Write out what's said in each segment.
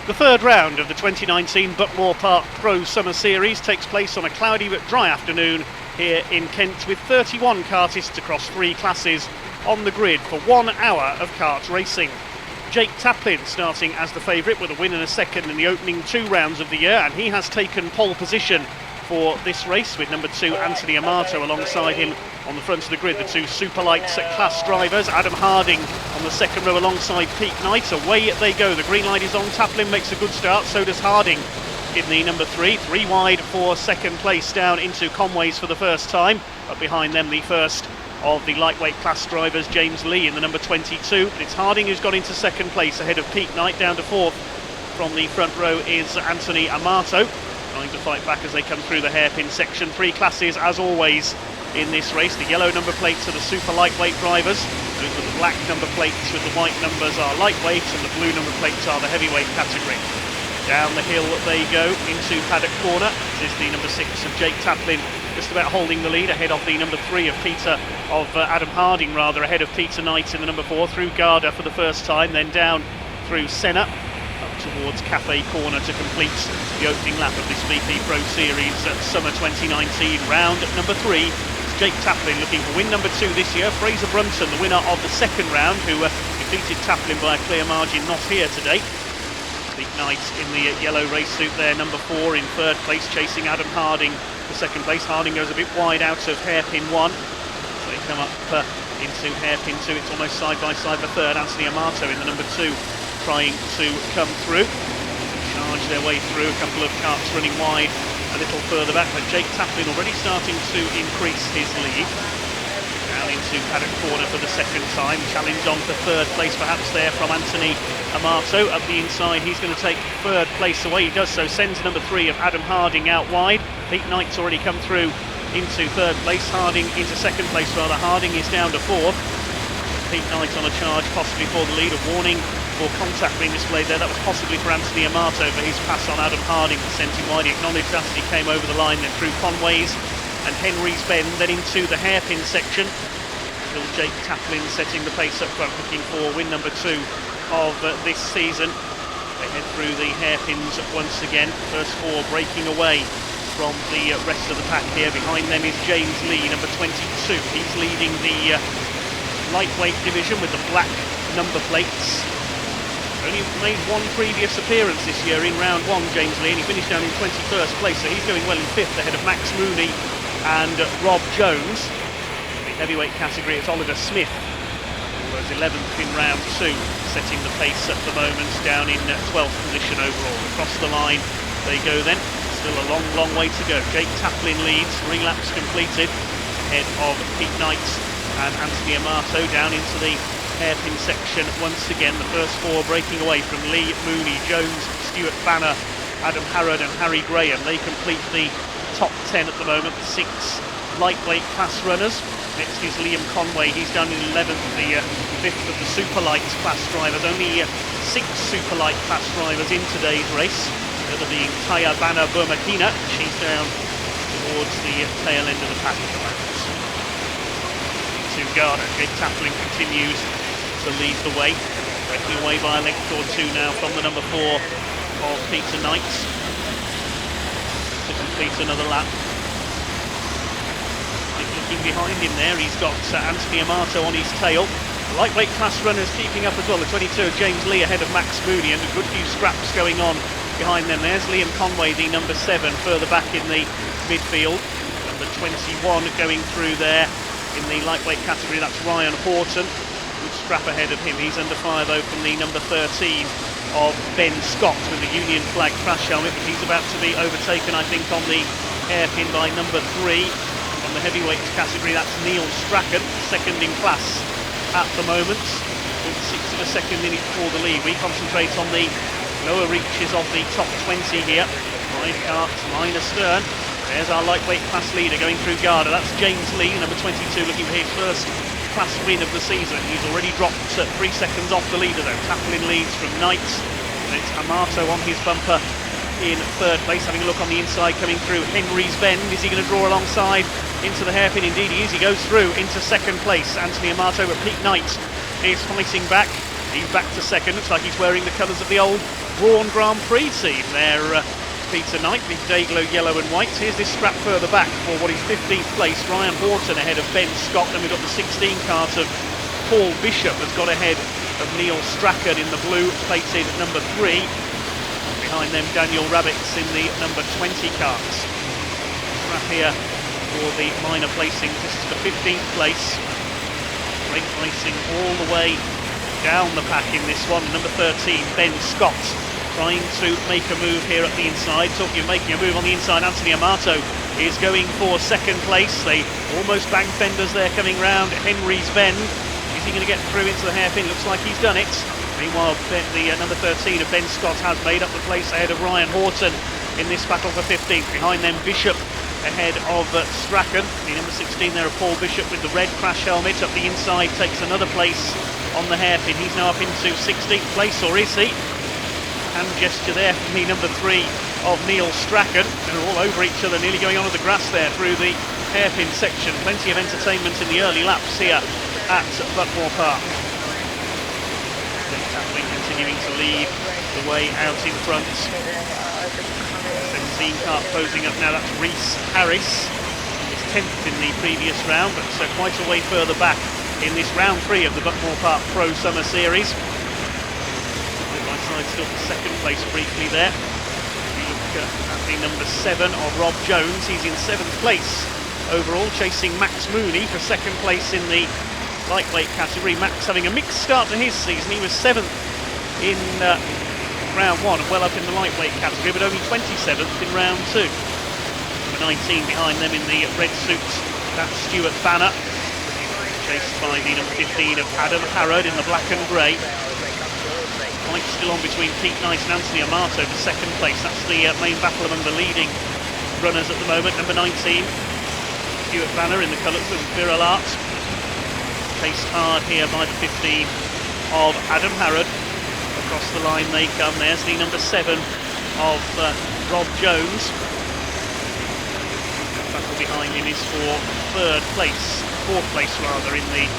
The third round of the 2019 Buckmore Park Pro Summer Series takes place on a cloudy but dry afternoon here in Kent, with 31 kartists across 3 classes on the grid for 1 hour of kart racing. Jake Taplin starting as the favourite with a win and a second in the opening 2 rounds of the year, and he has taken pole position for this race with number 2 Anthony Amato alongside him on the front of the grid. The 2 Superlight class drivers, Adam Harding on the second row alongside Pete Knight. Away they go, the green light is on. Taplin makes a good start, so does Harding in the number 3 wide for second place down into Conway's for the first time, but behind them the first of the lightweight class drivers, James Lee in the number 22. But it's Harding who's got into second place ahead of Pete Knight. Down to 4th from the front row is Anthony Amato, trying to fight back as they come through the hairpin section. 3 classes as always in this race. The yellow number plates are the super lightweight drivers. Those with the black number plates with the white numbers are lightweight, and the blue number plates are the heavyweight category. Down the hill they go into paddock corner. This is the number 6 of Jake Taplin, just about holding the lead ahead of the number 3 of Adam Harding, ahead of Peter Knight in the number 4, through Garda for the first time, then down through Senna up towards Cafe Corner to complete the opening lap of this VP Pro Series Summer 2019. Round number 3, Jake Taplin looking for win number 2 this year. Fraser Brunton, the winner of the second round, who defeated Taplin by a clear margin, not here today. Pete Knight in the yellow race suit there, number 4 in third place, chasing Adam Harding for second place. Harding goes a bit wide out of hairpin 1. They come up into hairpin 2. It's almost side by side for third. Anthony Amato in the number 2 trying to come through, charge their way through. A couple of karts running wide a little further back, but Jake Taplin already starting to increase his lead. Down into paddock corner for the second time. Challenge on for third place perhaps there from Anthony Amato. Up the inside, he's going to take third place away. He does so, sends number 3 of Adam Harding out wide. Pete Knight's already come through into third place. Harding into second place rather. Harding is down to 4th. Pete Knight on a charge, possibly for the lead. A warning for contact being displayed there. That was possibly for Anthony Amato for his pass on Adam Harding, sent him wide. He acknowledged as he came over the line, then through Conway's and Henry's Bend, then into the hairpin section. Still Jake Taplin setting the pace up front, looking for win number 2 of this season. They head through the hairpins once again. First 4 breaking away from the rest of the pack here. Behind them is James Lee, number 22. He's leading the lightweight division with the black number plates. Only made 1 previous appearance this year in round 1, James Lee, and he finished down in 21st place, so he's going well in 5th ahead of Max Mooney and Rob Jones. In the heavyweight category, it's Oliver Smith, who was 11th in round 2, setting the pace at the moment, down in 12th position overall. Across the line they go then. Still a long way to go. Jake Taplin leads, 3 laps completed, ahead of Pete Knight and Anthony Amato. Down into the hairpin section once again. The first 4 breaking away from Lee, Mooney, Jones, Stuart Banner, Adam Harrod and Harry Graham. They complete the top 10 at the moment, 6 lightweight class runners. Next is Liam Conway, he's down in 11th, the 5th of the Superlight class drivers. Only 6 Superlight class drivers in today's race. The other being Taya Banner Burmakina, she's down towards the tail end of the pack at the moment. To Garda, Jake Taplin continues to lead the way, breaking away by a length or 2 now from the number 4 of Peter Knight to complete another lap. Looking behind him there, he's got Anthony Amato on his tail. The lightweight class runners keeping up as well. The 22 of James Lee ahead of Max Mooney, and a good few scraps going on behind them. There's Liam Conway, the number 7, further back in the midfield. Number 21 going through there in the lightweight category, that's Ryan Horton. Good scrap ahead of him. He's under fire though from the number 13 of Ben Scott with the Union flag crash helmet, but he's about to be overtaken, I think, on the hairpin by number 3. On the heavyweight category, that's Neil Strachan, second in class at the moment. 0.6 of a second in it for the lead. We concentrate on the lower reaches of the top 20 here. 5 karts, line astern. There's our lightweight class leader going through Garda. That's James Lee, number 22, looking for his first class win of the season. He's already dropped 3 seconds off the leader though. Taplin leads from Knight, and it's Amato on his bumper in third place. Having a look on the inside, coming through Henry's Bend. Is he going to draw alongside into the hairpin? Indeed he is. He goes through into second place. Anthony Amato, but Pete Knight is fighting back. He's back to second. Looks like he's wearing the colours of the old Brawn Grand Prix team there. Peter Knight, the Dayglow yellow and white. Here's this scrap further back for what is 15th place. Ryan Horton ahead of Ben Scott. Then we've got the 16 cart of Paul Bishop has got ahead of Neil Strackard in the blue, plated number 3. Behind them, Daniel Rabbits in the number 20 carts. Scrap here for the minor placing. This is for 15th place. Great racing all the way down the pack in this one. Number 13, Ben Scott, trying to make a move here at the inside. Talking of making a move on the inside, Anthony Amato is going for second place. They almost bang fenders there coming round Henry's Bend. Is he going to get through into the hairpin? Looks like he's done it. Meanwhile, the number 13 of Ben Scott has made up the place ahead of Ryan Horton in this battle for 15th. Behind them, Bishop ahead of Strachan. The number 16 there of Paul Bishop with the red crash helmet. Up the inside, takes another place on the hairpin. He's now up into 16th place, or is he? Hand gesture there from the number 3 of Neil Strachan. They're all over each other, nearly going onto the grass there through the hairpin section. Plenty of entertainment in the early laps here at Buckmore Park. Taplin continuing to lead the way out in front. 17 kart closing up now, that's Rhys Harris. He's 10th in the previous round, but quite a way further back in this round 3 of the Buckmore Park Pro Summer Series. Right side still for second place briefly there. We look at the number 7 of Rob Jones. He's in 7th place overall, chasing Max Mooney for second place in the lightweight category. Max having a mixed start to his season. He was 7th in round 1 and well up in the lightweight category, but only 27th in round 2. Number 19 behind them in the red suits, that's Stuart Banner, chased by the number 15 of Adam Harrod in the black and grey. Fight still on between Pete Knight and Anthony Amato for second place. That's the main battle among the leading runners at the moment. Number 19, Stuart Banner in the colours of Viral Art. Chased hard here by the 15 of Adam Harrod. Across the line they come. There's the number 7 of Rob Jones. Battle behind him is for fourth place rather, in the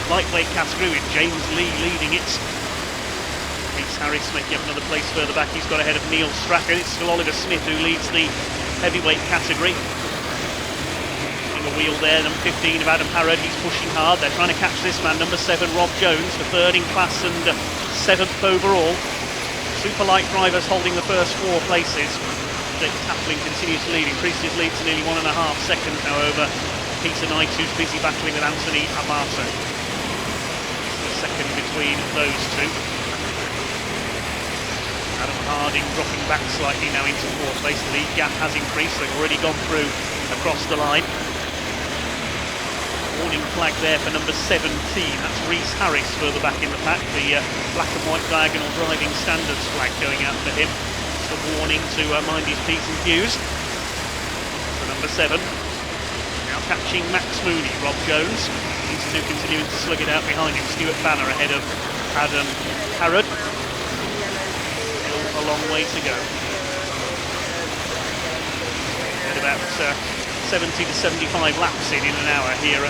lightweight category, with James Lee leading it. Rhys Harris making up another place further back. He's got ahead of Neil Strachan. It's still Oliver Smith who leads the heavyweight category. A wheel there, number 15 of Adam Harrod. He's pushing hard. They're trying to catch this man, number 7 Rob Jones, for 3rd in class and 7th overall. Super light drivers holding the first 4 places. Jake Taplin continues to lead, increased his lead to nearly 1.5 seconds now over Peter Knight, who's busy battling with Anthony Amato. The second between those two. Adam Harding dropping back slightly now into 4th place. The lead gap has increased. They've already gone through across the line. Warning flag there for number 17. That's Rhys Harris further back in the pack. The black and white diagonal driving standards flag going out for him. It's a warning to mind his P's and Q's. For number 7. Now catching Max Mooney, Rob Jones. These two continuing to slug it out behind him. Stuart Banner ahead of Adam Harrod. Still a long way to go. At about 70 to 75 laps in an hour here at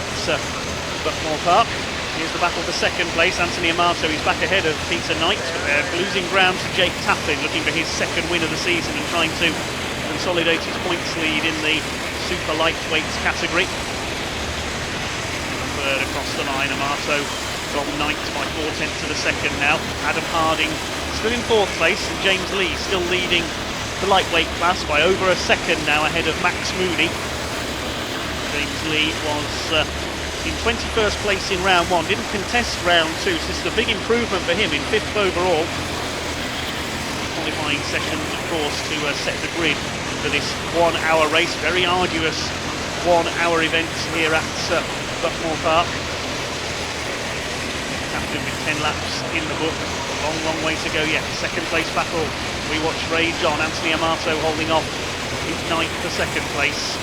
Buckmore Park. Here's the battle for second place. Anthony Amato is back ahead of Peter Knight, but they're losing ground to Jake Taplin, looking for his second win of the season and trying to consolidate his points lead in the super lightweight category. Third across the line, Amato from Knight by 4/10 to the second now. Adam Harding still in 4th place, and James Lee still leading the lightweight class by over a second now ahead of Max Mooney. James Lee was in 21st place in round 1, didn't contest round 2, so this is a big improvement for him in 5th overall. Qualifying sessions, of course, to set the grid for this 1 hour race. Very arduous 1 hour event here at Buckmore Park. Taplin with 10 laps in the book. Long way to go yet. Second place battle. We watch rage on. Anthony Amato holding off his 9th for second place.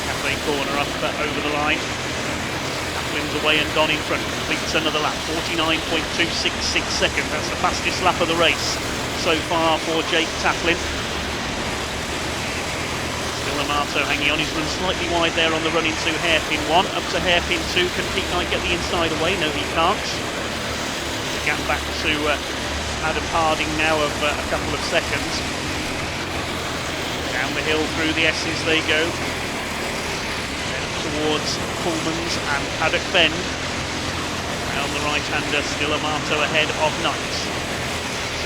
Cafe corner up over the line. Taplin's away and gone in front. Completes another lap. 49.266 seconds. That's the fastest lap of the race so far for Jake Taplin. Still Amato hanging on. He's run slightly wide there on the run into hairpin 1. Up to hairpin 2. Can Pete Knight get the inside away? No, he can't. gap back to Adam Harding now of a couple of seconds. Down the hill through the S's they go. Then towards Pullman's and Paddock Bend. Down the right-hander, still Amato ahead of Knight.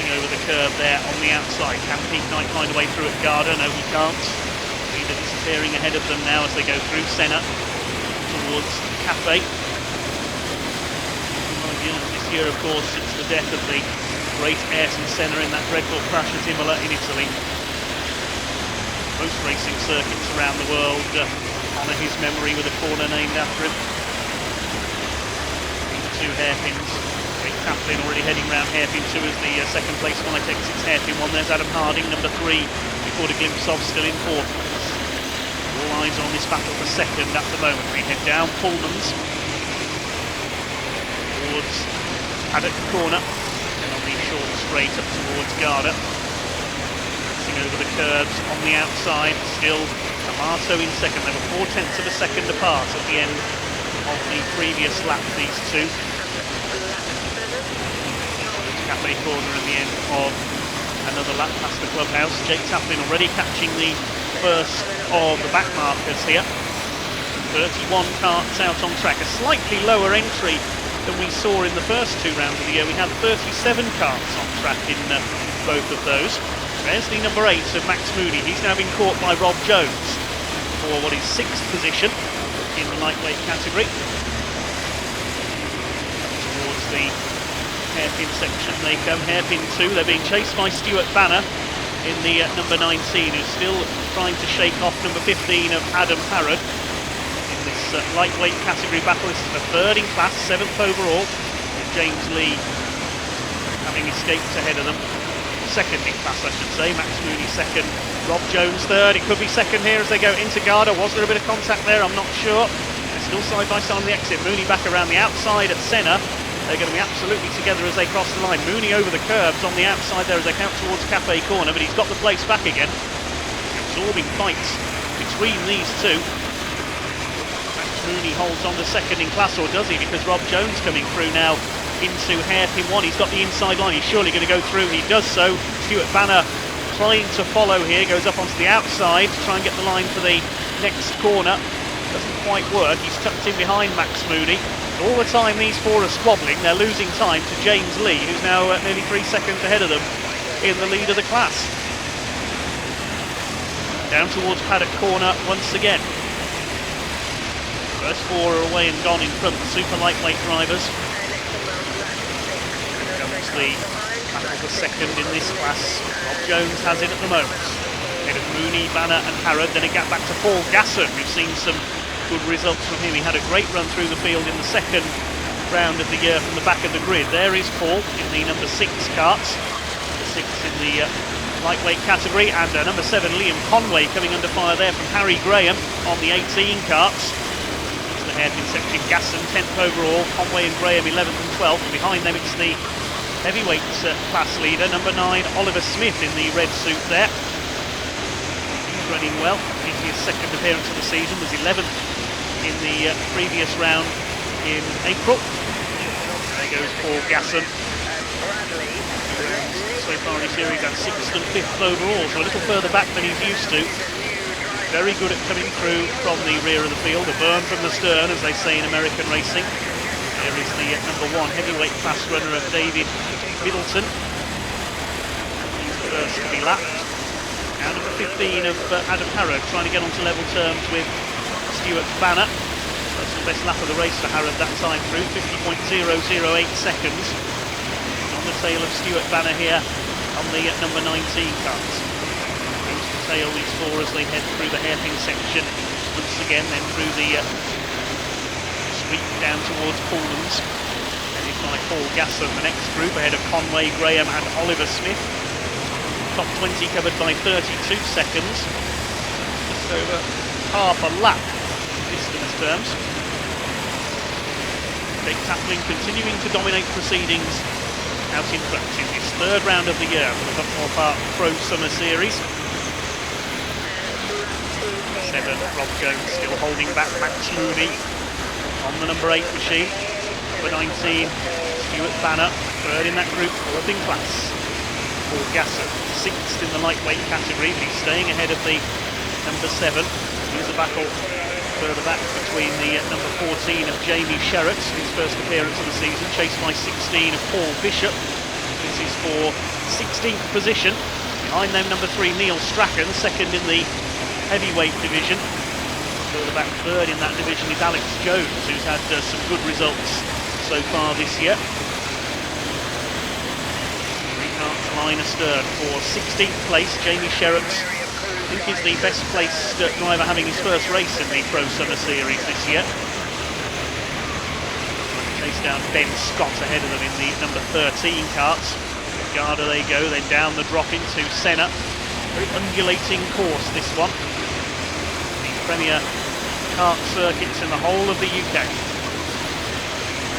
Over the curve there on the outside. Can Peak Knight find a way through at Garda? No, he can't. Leader disappearing ahead of them now as they go through Senna towards Cafe. This year, of course, it's the death of the great Ayrton Senna in that dreadful crash at Imola in Italy. Most racing circuits around the world honour his memory with a corner named after him. Two hairpins. Taplin already heading round hairpin 2 as the second place one takes its hairpin 1. There's Adam Harding, number 3, before a glimpse of still in 4th. All eyes on this battle for second at the moment. We head down Pullman's towards Paddock Corner, and on the short straight up towards Garda. Passing over the curbs on the outside, still Amato in second. They were 4/10 of a second apart at the end of the previous lap, these two. Cafe corner at the end of another lap past the clubhouse. Jake Taplin already catching the first of the back markers here. 31 karts out on track, a slightly lower entry than we saw in the first 2 rounds of the year. We had 37 karts on track in both of those. There's the number 8 of Max Mooney. He's now been caught by Rob Jones for what is 6th position in the lightweight category. Towards the hairpin section they come, hairpin 2. They're being chased by Stuart Banner in the number 19, who's still trying to shake off number 15 of Adam Harrod in this lightweight category battle. This is the 3rd in class, 7th overall, with James Lee having escaped ahead of them. 2nd in class, I should say. Max Mooney 2nd, Rob Jones 3rd. It could be 2nd here as they go into Garda. Was there a bit of contact there? I'm not sure. They're still side by side on the exit. Mooney back around the outside at Senna. They're going to be absolutely together as they cross the line. Mooney over the curbs on the outside there as they count towards Cafe Corner, but he's got the place back again. Absorbing fights between these two. Max Mooney holds on to 2nd in class, or does he? Because Rob Jones coming through now into hairpin 1. He's got the inside line. He's surely going to go through. He does so. Stuart Banner trying to follow here. Goes up onto the outside to try and get the line for the next corner. Doesn't quite work. He's tucked in behind Max Mooney. All the time these 4 are squabbling, they're losing time to James Lee, who's now nearly 3 seconds ahead of them in the lead of the class. Down towards Paddock Corner once again. First 4 are away and gone in front, the super lightweight drivers. Comes the battle for 2nd in this class. Rob Jones has it at the moment. Ahead of Mooney, Banner and Harrod, then a gap back to Paul Gasson. We've seen some good results from him. He had a great run through the field in the 2nd round of the year from the back of the grid. There is Paul in the number 6 karts, the 6th in the lightweight category, and number 7 Liam Conway coming under fire there from Harry Graham on the 18 karts. It's the hairpin section. Gasson 10th overall, Conway and Graham 11th and 12th, and behind them it's the heavyweight class leader, number 9 Oliver Smith in the red suit there. He's running well. His 2nd appearance of the season was 11th in the previous round in April. There goes Paul Gasson. So far in the series at 6th and 5th overall, so a little further back than he's used to. Very good at coming through from the rear of the field, a burn from the stern, as they say in American racing. There is the number 1 heavyweight class runner of David Middleton. He's the first to be lapped. Now number 15 of Adam Harrod trying to get onto level terms with Stuart Banner. That's the best lap of the race for Harrod that time through, 50.008 seconds. On the tail of Stuart Banner here on the number 19 cart. Goes to tail these 4 as they head through the hairpin section once again, then through the sweep down towards Pullman's. Headed by Paul Gasson, the next group ahead of Conway, Graham and Oliver Smith. Top 20 covered by 32 seconds. Just over half a lap distance terms. Jake Taplin continuing to dominate proceedings out in front in his 3rd round of the year for the Buckmore Park Pro Summer Series. 7 Rob Jones still holding back Max Mooney on the number 8 machine. Number 19 Stuart Banner, third in that group, fourth in class. Paul Gasson, sixth in the lightweight category, but he's staying ahead of the number 7. Here's a battle further back between the number 14 of Jamie Sherratt, his first appearance of the season, chased by 16 of Paul Bishop. This is for 16th position. Behind them, number 3 Neil Strachan, second in the heavyweight division. Further back, third in that division is Alex Jones, who's had some good results so far this year. 3 carts line astern for 16th place. Jamie Sherratt, I think, is the best placed driver, having his first race in the Pro Summer Series this year. Chase down Ben Scott ahead of them in the number 13 carts. Garda they go, then down the drop into Senna. Very undulating course, this one. The premier kart circuits in the whole of the UK.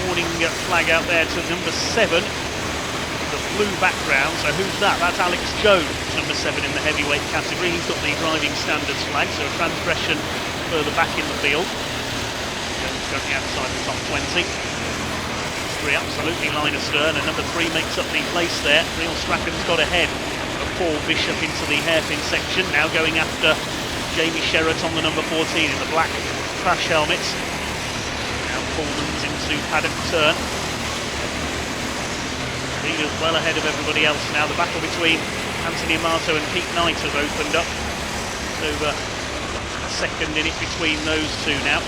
Warning flag out there to number 7. The blue background, so who's that? That's Alex Jones, number 7 in the heavyweight category. He's got the driving standards flag, so a transgression further back in the field. Jones currently outside the top 20. 3 absolutely line astern, and number 3 makes up the place there. Neil Strachan's got ahead of Paul Bishop into the hairpin section, now going after Jamie Sherratt on the number 14 in the black crash helmet. Now Pullman's into paddock turn. Leaders well ahead of everybody else now. The battle between Anthony Amato and Pete Knight has opened up. Over a second in it between those two now.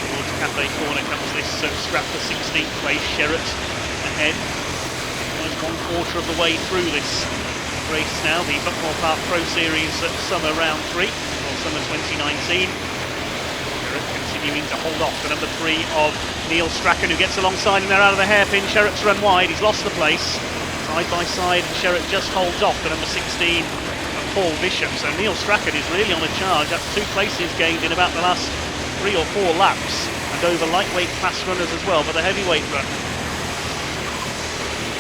Towards Cafe Corner comes this strap for 16th place. Sherratt ahead. Almost 1/4 of the way through this race now. The Buckmore Park Pro Series Summer Round 3, or Summer 2019. Continuing to hold off the number 3 of Neil Strachan, who gets alongside, and they're out of the hairpin. Sherratt's run wide, he's lost the place. Side by side, and Sherratt just holds off the number 16 of Paul Bishop. So Neil Strachan is really on a charge. That's 2 places gained in about the last 3 or 4 laps, and over lightweight class runners as well for the heavyweight run.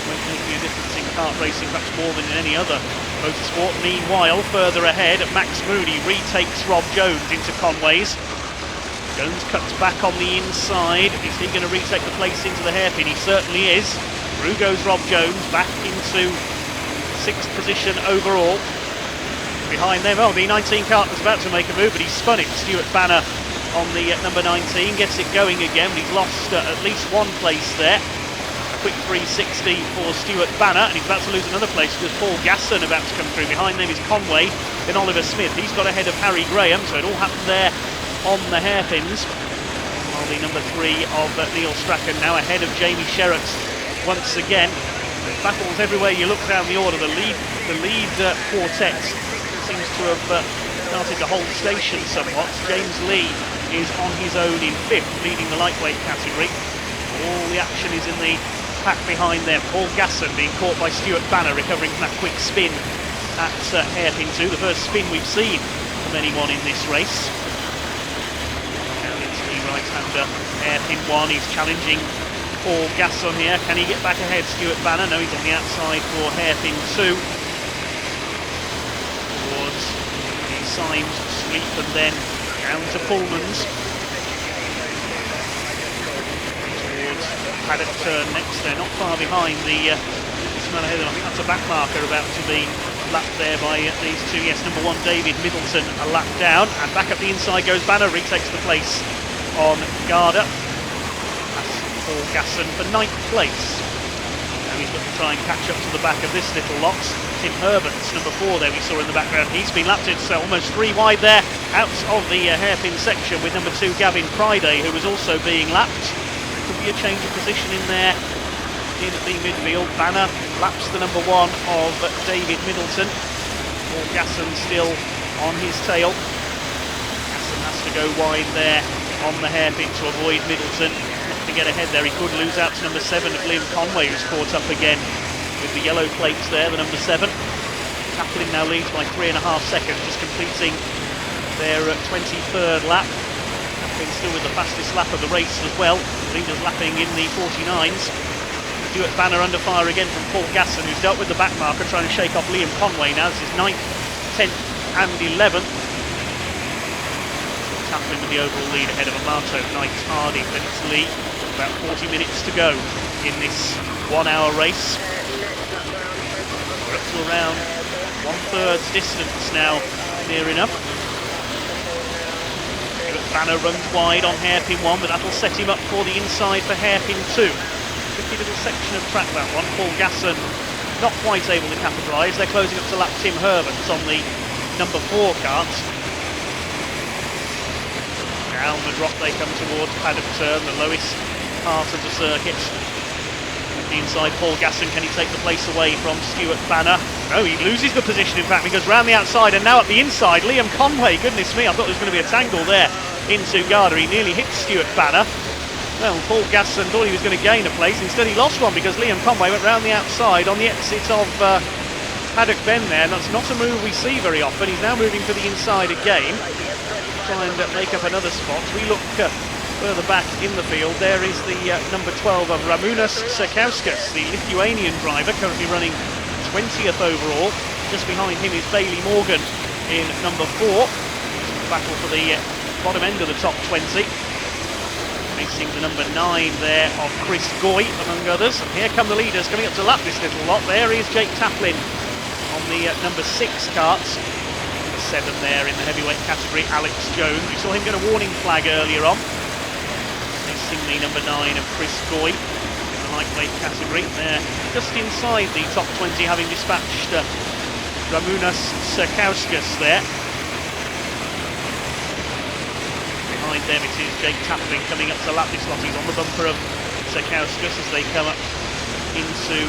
Won't make a difference in kart racing, perhaps more than in any other motorsport. Meanwhile, further ahead, Max Moody retakes Rob Jones into Conway's. Jones cuts back on the inside. Is he going to retake the place into the hairpin? He certainly is. Through goes Rob Jones, back into 6th position overall. Behind them, the 19 kart was about to make a move, but he spun it. Stuart Banner on the number 19, gets it going again, but he's lost at least 1 place there. Quick 360 for Stuart Banner, and he's about to lose another place with Paul Gasson about to come through. Behind them is Conway, then Oliver Smith. He's got ahead of Harry Graham, so it all happened there on the hairpins. While the number 3 of Neil Strachan now ahead of Jamie Sherratt once again. Battles everywhere you look down the order. The lead quartet seems to have started to hold station somewhat. James Lee is on his own in 5th, leading the lightweight category. All the action is in the pack behind them. Paul Gasson being caught by Stuart Banner, recovering from that quick spin at hairpin 2. The first spin we've seen from anyone in this race. Right-hander, hairpin 1, he's challenging Paul Gasson here. Can he get back ahead? Stuart Banner, no, he's on the outside for hairpin 2. Towards the Symes sweep, and then down to Pullman's. Towards paddock turn next, they're not far behind the smell ahead. I think that's a back marker about to be lapped there by these two. Yes, number 1 David Middleton a lap down, and back up the inside goes Banner, retakes the place on Garda. That's Paul Gasson for 9th place. Now he's got to try and catch up to the back of this little lot. Tim Herbert's number 4 there we saw in the background. He's been lapped in, so almost 3 wide there out of the hairpin section with number 2 Gavin Friday, who was also being lapped. Could be a change of position in there in the midfield. Banner laps the number 1 of David Middleton. Paul Gasson still on his tail. Gasson has to go wide there on the hairpin to avoid Middleton. Not to get ahead there, he could lose out to number 7 of Liam Conway, who's caught up again with the yellow plates there, the number 7. Taplin now leads by 3.5 seconds, just completing their 23rd lap. Taplin still with the fastest lap of the race as well. Leaders lapping in the 49s. Stuart Banner under fire again from Paul Gasson, who's dealt with the back marker, trying to shake off Liam Conway now. This is 9th, 10th and 11th. Taplin with the overall lead ahead of Amato, Knight, Harding, then it's Lee. About 40 minutes to go in this 1 hour race. We're up to around 1/3 distance now, near enough. Banner runs wide on hairpin 1, but that'll set him up for the inside for hairpin 2. Tricky little section of track, that one. Paul Gasson not quite able to capitalise. They're closing up to lap Tim Herbert on the number 4 kart. Down the drop they come towards paddock turn, the lowest part of the circuit. The inside, Paul Gasson, can he take the place away from Stuart Banner? No, he loses the position, in fact, because round the outside and now at the inside, Liam Conway, goodness me, I thought there was going to be a tangle there into Garda. He nearly hit Stuart Banner. Well, Paul Gasson thought he was going to gain a place, instead he lost one because Liam Conway went round the outside on the exit of Paddock Bend there, and that's not a move we see very often. He's now moving for the inside again, try and make up another spot. We look further back in the field, there is the number 12 of Ramūnas Sakauskas, the Lithuanian driver, currently running 20th overall. Just behind him is Bailey Morgan in number 4. Battle for the bottom end of the top 20. Facing the number 9 there of Chris Goy, among others. And here come the leaders coming up to lap this little lot. There is Jake Taplin on the number 6 kart. Number 7 there in the heavyweight category, Alex Jones. We saw him get a warning flag earlier on. Facing the number 9 of Chris Goy in the lightweight category. They're just inside the top 20, having dispatched Ramūnas Sakauskas there. Behind them it is Jake Taplin coming up to lap this lot. He's on the bumper of Sakauskas as they come up into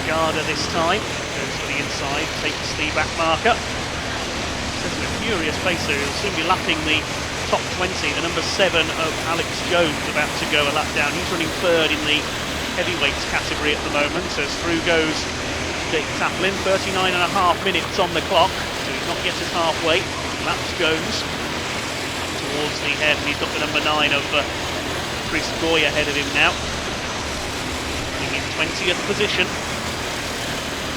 Garda this time. Goes to the inside, takes the back marker. Setting a furious pace here. He'll soon be lapping the top 20. The number 7 of Alex Jones about to go a lap down. He's running 3rd in the heavyweights category at the moment. As through goes Jake Taplin, 39.5 minutes on the clock, so he's not yet at halfway. Laps Jones towards the head, and he's got the number 9 of Chris Goy ahead of him now. Running in 20th position.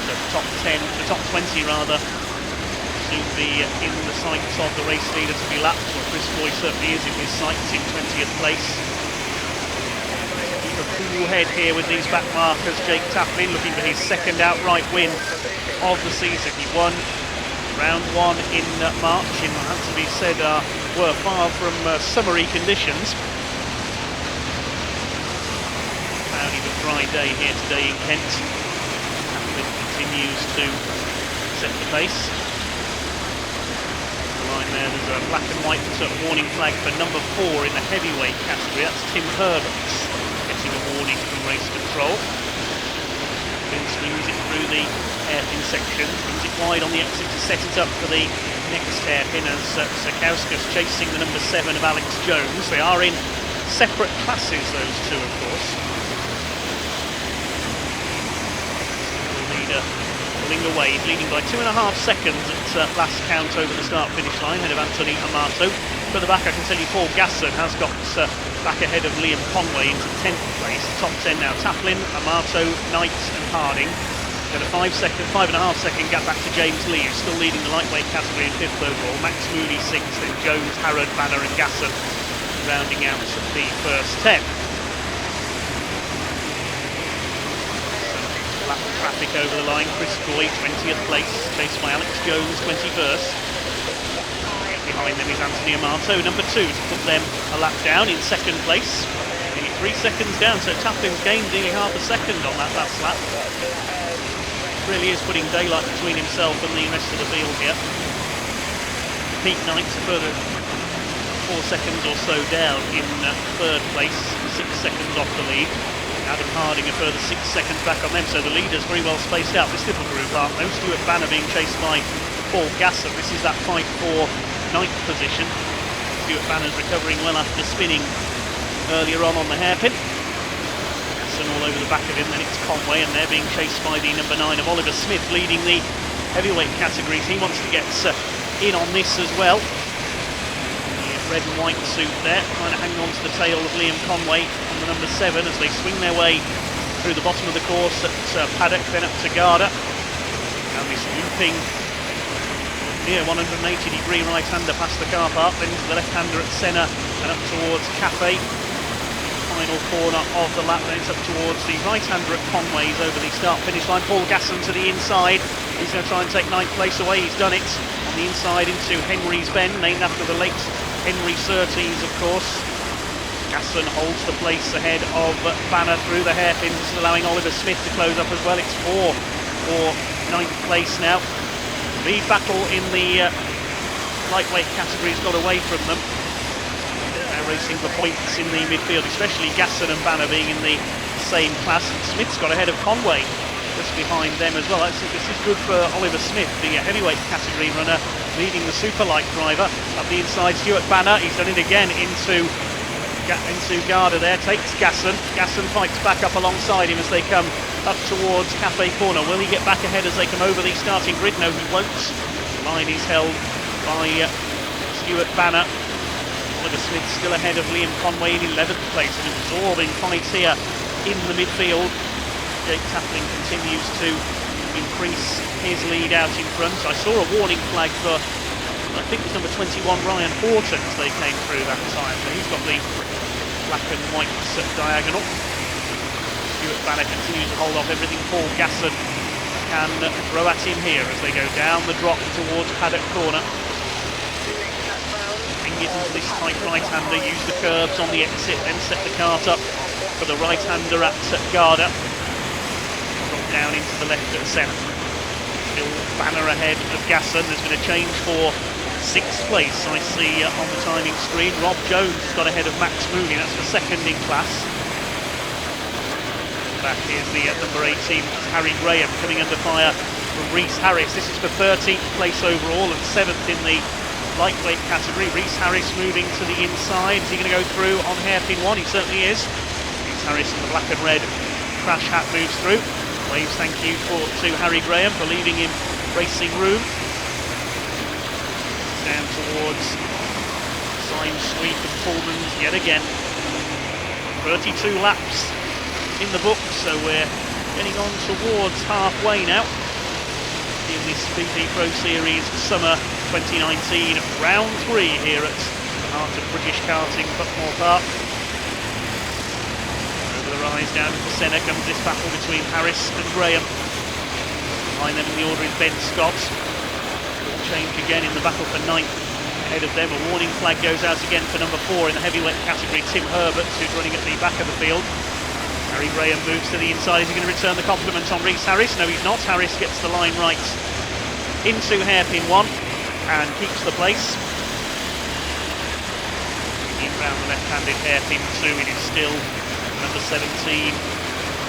So the top 20 rather, soon be in the sights of the race leader to be lapped. Well, Chris Goy certainly is in his sights in 20th place. Keep a cool head here with these back markers. Jake Taplin looking for his 2nd outright win of the season. He won round 1 in March, in what had to be said were far from summery conditions. Cloudy but dry day here today in Kent. Taplin continues to set the pace. There, there's a black and white sort of warning flag for number 4 in the heavyweight category. That's Tim Herbert getting a warning from race control. Then swings it through the hairpin section, brings it wide on the exit to set it up for the next hairpin as Sakauskas chasing the number 7 of Alex Jones. They are in separate classes, those two, of course. The leader pulling away, leading by 2.5 seconds at last count over the start-finish line, ahead of Anthony Amato. Further back, I can tell you Paul Gasson has got back ahead of Liam Conway into 10th place. Top 10 now, Taplin, Amato, Knight and Harding. Then a 5.5 second gap back to James Lee, who's still leading the lightweight category in 5th overall. Max Mooney 6th, then Jones, Harrod, Banner and Gasson rounding out the first 10. Traffic over the line. Chris Goy 20th place, chased by Alex Jones 21st. Behind them is Anthony Amato, number 2, to put them a lap down in 2nd place. Nearly 3 seconds down, so Taplin's gained nearly half a second on that last lap. Really is putting daylight between himself and the rest of the field here. Pete Knight's a further 4 seconds or so down in 3rd place, 6 seconds off the lead. Adam Harding a further 6 seconds back on them, so the leaders very well spaced out. This little group aren't they? Stuart Banner being chased by Paul Gasson. This is that fight for 9th position. Stuart Banner's recovering well after spinning earlier on the hairpin. Gasson all over the back of him, then it's Conway, and they're being chased by the number 9 of Oliver Smith, leading the heavyweight categories. He wants to get in on this as well. Red and white suit there, trying to hang on to the tail of Liam Conway on the number 7 as they swing their way through the bottom of the course at Paddock, then up to Garda. And this looping here, 180-degree right-hander past the car park, then into the left-hander at Senna and up towards Cafe. Final corner of the lap, then it's up towards the right-hander at Conway's over the start-finish line. Paul Gasson to the inside. He's going to try and take ninth place away. He's done it on the inside into Henry's Bend, named after the late Henry Surtees, of course. Gasson holds the place ahead of Banner through the hairpins, allowing Oliver Smith to close up as well. It's 4 for ninth place now. The battle in the lightweight category's got away from them. They're racing for points in the midfield, especially Gasson and Banner being in the same class. Smith's got ahead of Conway just behind them as well. I think this is good for Oliver Smith, the heavyweight category runner, leading the superlight driver. Up the inside, Stuart Banner, he's done it again into Garda there, takes Gasson. Gasson fights back up alongside him as they come up towards Cafe Corner. Will he get back ahead as they come over the starting grid? No, he won't. The line is held by Stuart Banner. Oliver Smith still ahead of Liam Conway in 11th place. An absorbing fight here in the midfield. Jake Taplin continues to increase his lead out in front. I saw a warning flag for, I think it was number 21, Ryan Horton, as they came through that time. So he's got the black and white diagonal. Stuart Banner continues to hold off everything Paul Gasson can throw at him here as they go down the drop towards Paddock Corner. Bring it into this tight right-hander, use the curbs on the exit, then set the cart up for the right-hander at Garda. Drop down into the left at Senna. Still Banner ahead of Gasson. There's been a change for 6th place, I see on the timing screen. Rob Jones got ahead of Max Mooney, that's the second in class. Back is the number 18, Harry Graham, coming under fire from Rhys Harris. This is for 13th place overall and 7th in the lightweight category. Rhys Harris moving to the inside. Is he going to go through on hairpin 1? He certainly is. Rhys Harris in the black and red crash hat moves through. Waves thank you to Harry Graham for leaving him racing room. Down towards Syme Sweep and Pullman's yet again. 32 laps in the book, so we're getting on towards halfway now in this BP Pro Series Summer 2019 Round 3 here at the heart of British karting, Buckmore Park. Over the rise down to Senna comes this battle between Harris and Graham. Behind them in the order is Ben Scott. Change again in the battle for 9th. Ahead of them, a warning flag goes out again for number 4 in the heavyweight category, Tim Herbert, who's running at the back of the field. Harry Graham moves to the inside. Is he going to return the compliment on Rhys Harris? No, he's not. Harris gets the line right into hairpin 1 and keeps the place. In round the left-handed hairpin 2, it is still number 17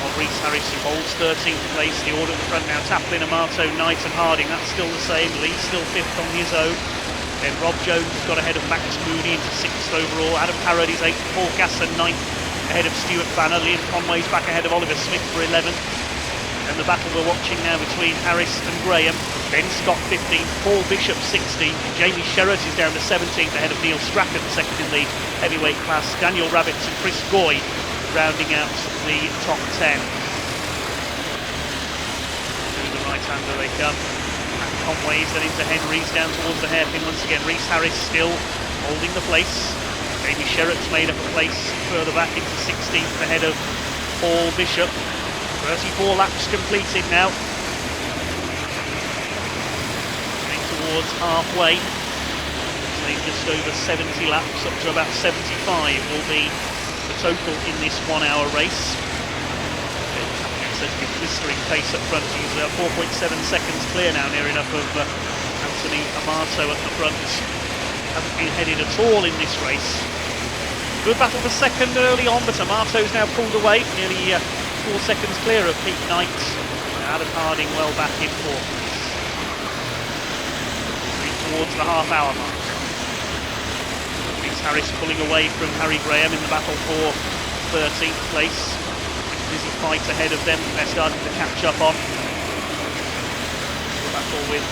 of Rhys Harris who holds 13th place. The order at the front now, Taplin, Amato, Knight and Harding. That's still the same. Lee still 5th on his own. Then Rob Jones got ahead of Max Mooney into 6th overall. Adam Parrott is 8th. Paul Gasson 9th ahead of Stuart Banner. Liam Conway's back ahead of Oliver Smith for 11th. And the battle we're watching now between Harris and Graham. Ben Scott 15th, Paul Bishop 16th. Jamie Sherratt is down to 17th ahead of Neil Strachan, second in the heavyweight class. Daniel Rabbits and Chris Goy rounding out the top 10. Through the right-hander they come. And Conway's then into Henry's down towards the hairpin once again. Rhys Harris still holding the place. Jamie Sherratt's made up a place further back into 16th ahead of Paul Bishop. 34 laps completed now. Getting towards halfway. So just over 70 laps, up to about 75 will be the total in this 1 hour race. Says a blistering pace up front. He's 4.7 seconds clear now, near enough of Anthony Amato at the front. Hasn't been headed at all in this race. Good battle for second early on, but Amato's now pulled away, nearly 4 seconds clear of Pete Knight. Adam Harding well back in 4th. Towards the half-hour mark. Rhys Harris pulling away from Harry Graham in the battle for 13th place. Busy fight ahead of them, they're starting to catch up on. Battle with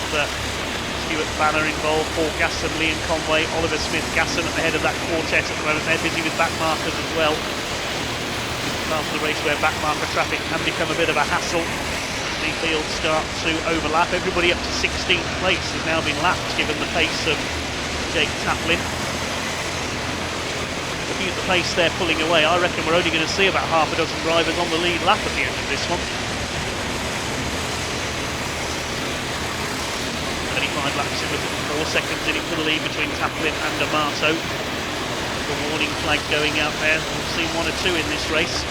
Stuart Banner involved, Paul Gasson, Liam Conway, Oliver Smith, Gasson at the head of that quartet at the moment. They're busy with back markers as well. Part of the race where back marker traffic can become a bit of a hassle. the field start to overlap. Everybody up to 16th place has now been lapped, given the pace of Jake Taplin. Looking at the pace they're pulling away, I reckon we're only going to see about half a dozen drivers on the lead lap at the end of this one. 25 laps in with 4 seconds in it for the lead between Taplin and Amato. The warning flag going out there. We've seen 1 or 2 in this race.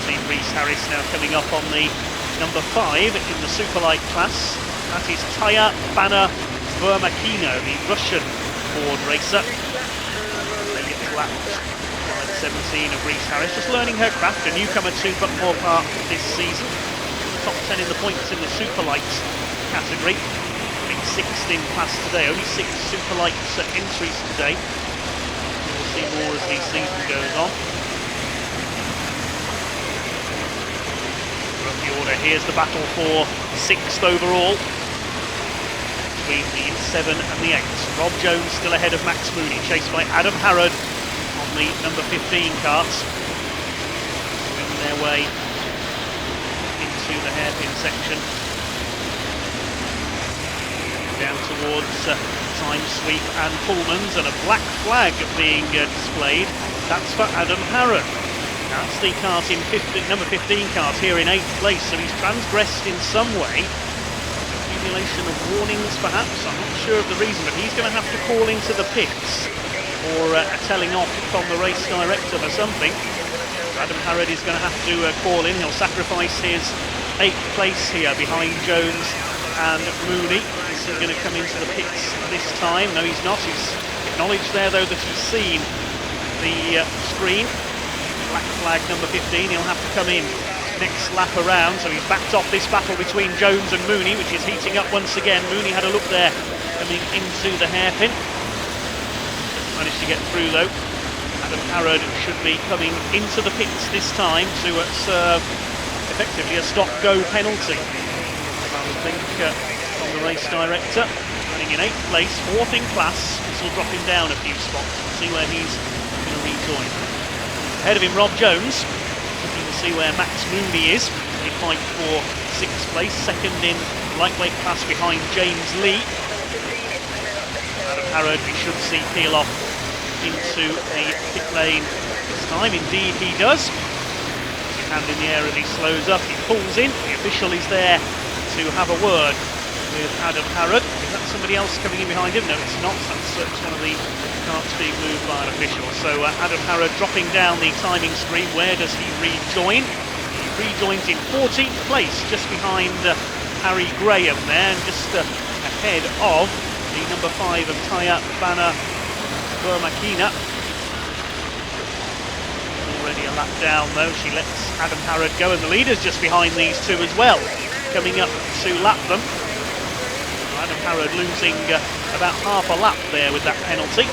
17 Reese Harris now coming up on the number 5 in the superlight class. That is Taya Bana Vermakino, the Russian Ford racer. They get lapped by 17 of Reese Harris, just learning her craft, a newcomer to Buckmore Park this season. Top 10 in the points in the superlight category. 6th in class today, only 6 superlight entries today. We'll see more as the season goes on. Up the order, here's the battle for 6th overall between the 7 and the 8. Rob Jones still ahead of Max Mooney, chased by Adam Harrod on the number 15 carts. Making their way into the hairpin section. Down towards time sweep and Pullmans, and a black flag being displayed. That's for Adam Harrod. That's the cart in number 15 cart here in 8th place, so he's transgressed in some way. Accumulation of warnings perhaps, I'm not sure of the reason, but he's going to have to call into the pits or a telling off from the race director for something. Adam Harrod is going to have to call in. He'll sacrifice his 8th place here behind Jones and Mooney. Is he going to come into the pits this time? No, he's not. He's acknowledged there, though, that he's seen the screen. Black flag number 15. He'll have to come in next lap around. So he's backed off this battle between Jones and Mooney, which is heating up once again. Mooney had a look there coming into the hairpin. Just managed to get through, though. Adam Harrod should be coming into the pits this time to serve effectively a stop-go penalty. I would think from the race director, running in 8th place, 4th in class. This will drop him down a few spots. We'll see where he's going to rejoin. Ahead of him, Rob Jones. Looking to see where Max Mooney is. They fight for 6th place, 2nd in lightweight class behind James Lee. Adam Harrod, we should see peel off into a pit lane this time. Indeed he does. His hand in the air as he slows up. He pulls in. The official is there to have a word with Adam Harrod. Is that somebody else coming in behind him? No, it's not. That's one of the carts being moved by an official. So Adam Harrod dropping down the timing screen. Where does he rejoin? He rejoins in 14th place, just behind Harry Graham there, and just ahead of the number 5 of Taya Bana Vermakina. Already a lap down though. She lets Adam Harrod go, and the leader's just behind these two as well, coming up to lap them. Adam Harrod losing about half a lap there with that penalty.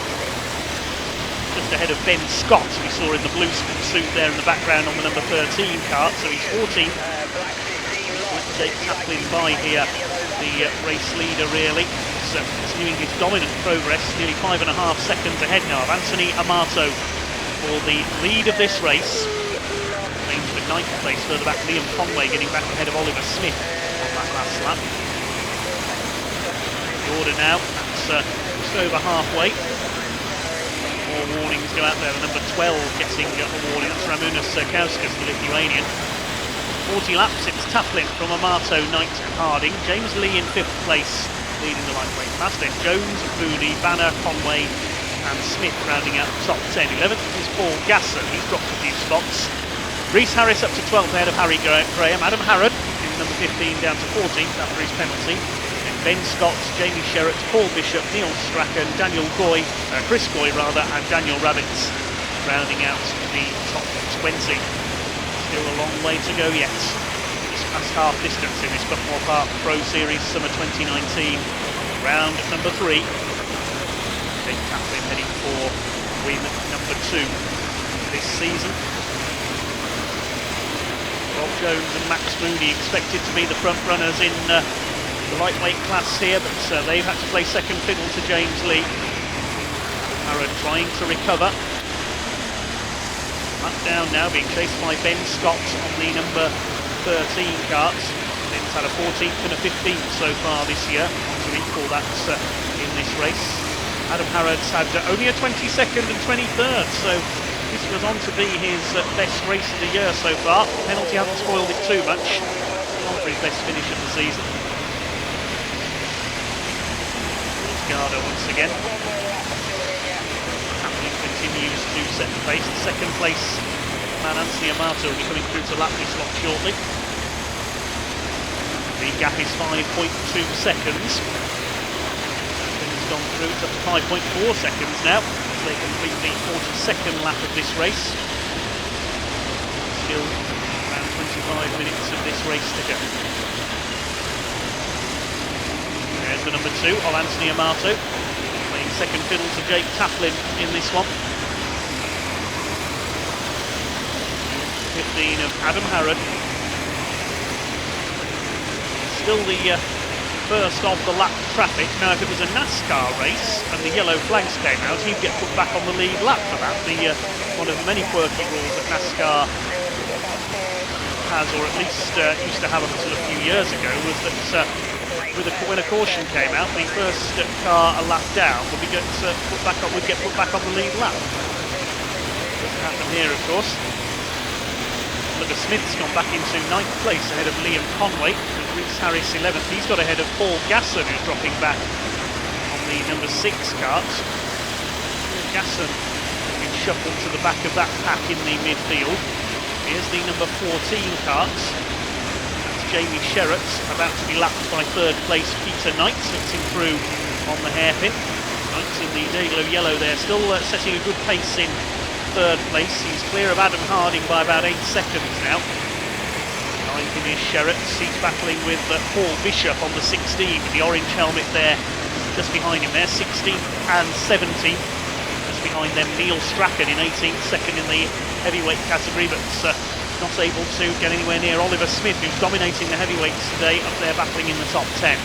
Just ahead of Ben Scott, we saw in the blue suit there in the background on the number 13 cart, so he's 14th. Jake Taplin by here, the race leader really. He's continuing his dominant progress, nearly 5.5 seconds ahead now of Anthony Amato for the lead of this race. Ranged for 9th place, further back Liam Conway getting back ahead of Oliver Smith on that last lap. Order now, that's just over halfway. More warnings go out there. The number 12 getting a warning. That's Ramunas Kauskas, the Lithuanian. 40 laps, it's Taplin from Amato, Knight and Harding. James Lee in 5th place, leading the lightweight class. Then Jones, Mooney, Banner, Conway and Smith rounding out the top 10. 11th is Paul Gasson, he's dropped a few spots. Reese Harris up to 12th ahead of Harry Graham. Adam Harrod in number 15 down to 14th after his penalty. Ben Scott, Jamie Sherratt, Paul Bishop, Neil Strachan, Chris Goy and Daniel Rabbits rounding out the top 20. Still a long way to go yet. Just past half distance in this Buckmore Park Pro Series Summer 2019. Round number 3. Jake Taplin heading for win number 2 this season. Rob Jones and Max Mooney expected to be the front runners in the lightweight class here, but they've had to play second fiddle to James Lee. Harrod trying to recover. Up down now, being chased by Ben Scott on the number 13 carts. And it's had a 14th and a 15th so far this year, to equal that in this race. Adam Harrod's had only a 22nd and 23rd, so this was on to be his best race of the year so far. Penalty hasn't spoiled it too much. On for his best finish of the season. Garda once again. Tapping continues to set the pace. The second place man Anthony Amato will be coming through to lap this lot shortly. The gap is 5.2 seconds. It's gone through to 5.4 seconds now. They complete the 42nd lap of this race. Still around 25 minutes of this race to go. There's the number 2 of Anthony Amato, playing second fiddle to Jake Taplin in this one. 15 of Adam Harrod. Still the first of the lap traffic. Now, if it was a NASCAR race and the yellow flags came out, he'd get put back on the lead lap for that. One of the many quirky rules that NASCAR has, or at least used to have until a few years ago, was that when a caution came out, the first car a lap down would get put back on the lead lap. Doesn't happen here, of course. Oliver Smith's gone back into 9th place ahead of Liam Conway, with Rhys Harris 11th. He's got ahead of Paul Gasson, who's dropping back on the number 6 cart. Gasson has been shuffled to the back of that pack in the midfield. Here's the number 14 cart. That's Jamie Sherratt, about to be lapped by 3rd place Peter Knight, slipping through on the hairpin. Knight's in the Dayglow yellow there, still setting a good pace in 3rd place. He's clear of Adam Harding by about 8 seconds now. Behind him is Sherratt. He's battling with Paul Bishop on the 16 with the orange helmet there, just behind him there, 16th and 17th. Just behind them Neil Strachan in 18th, second in the heavyweight category, but not able to get anywhere near Oliver Smith, who's dominating the heavyweights today, up there battling in the top 10.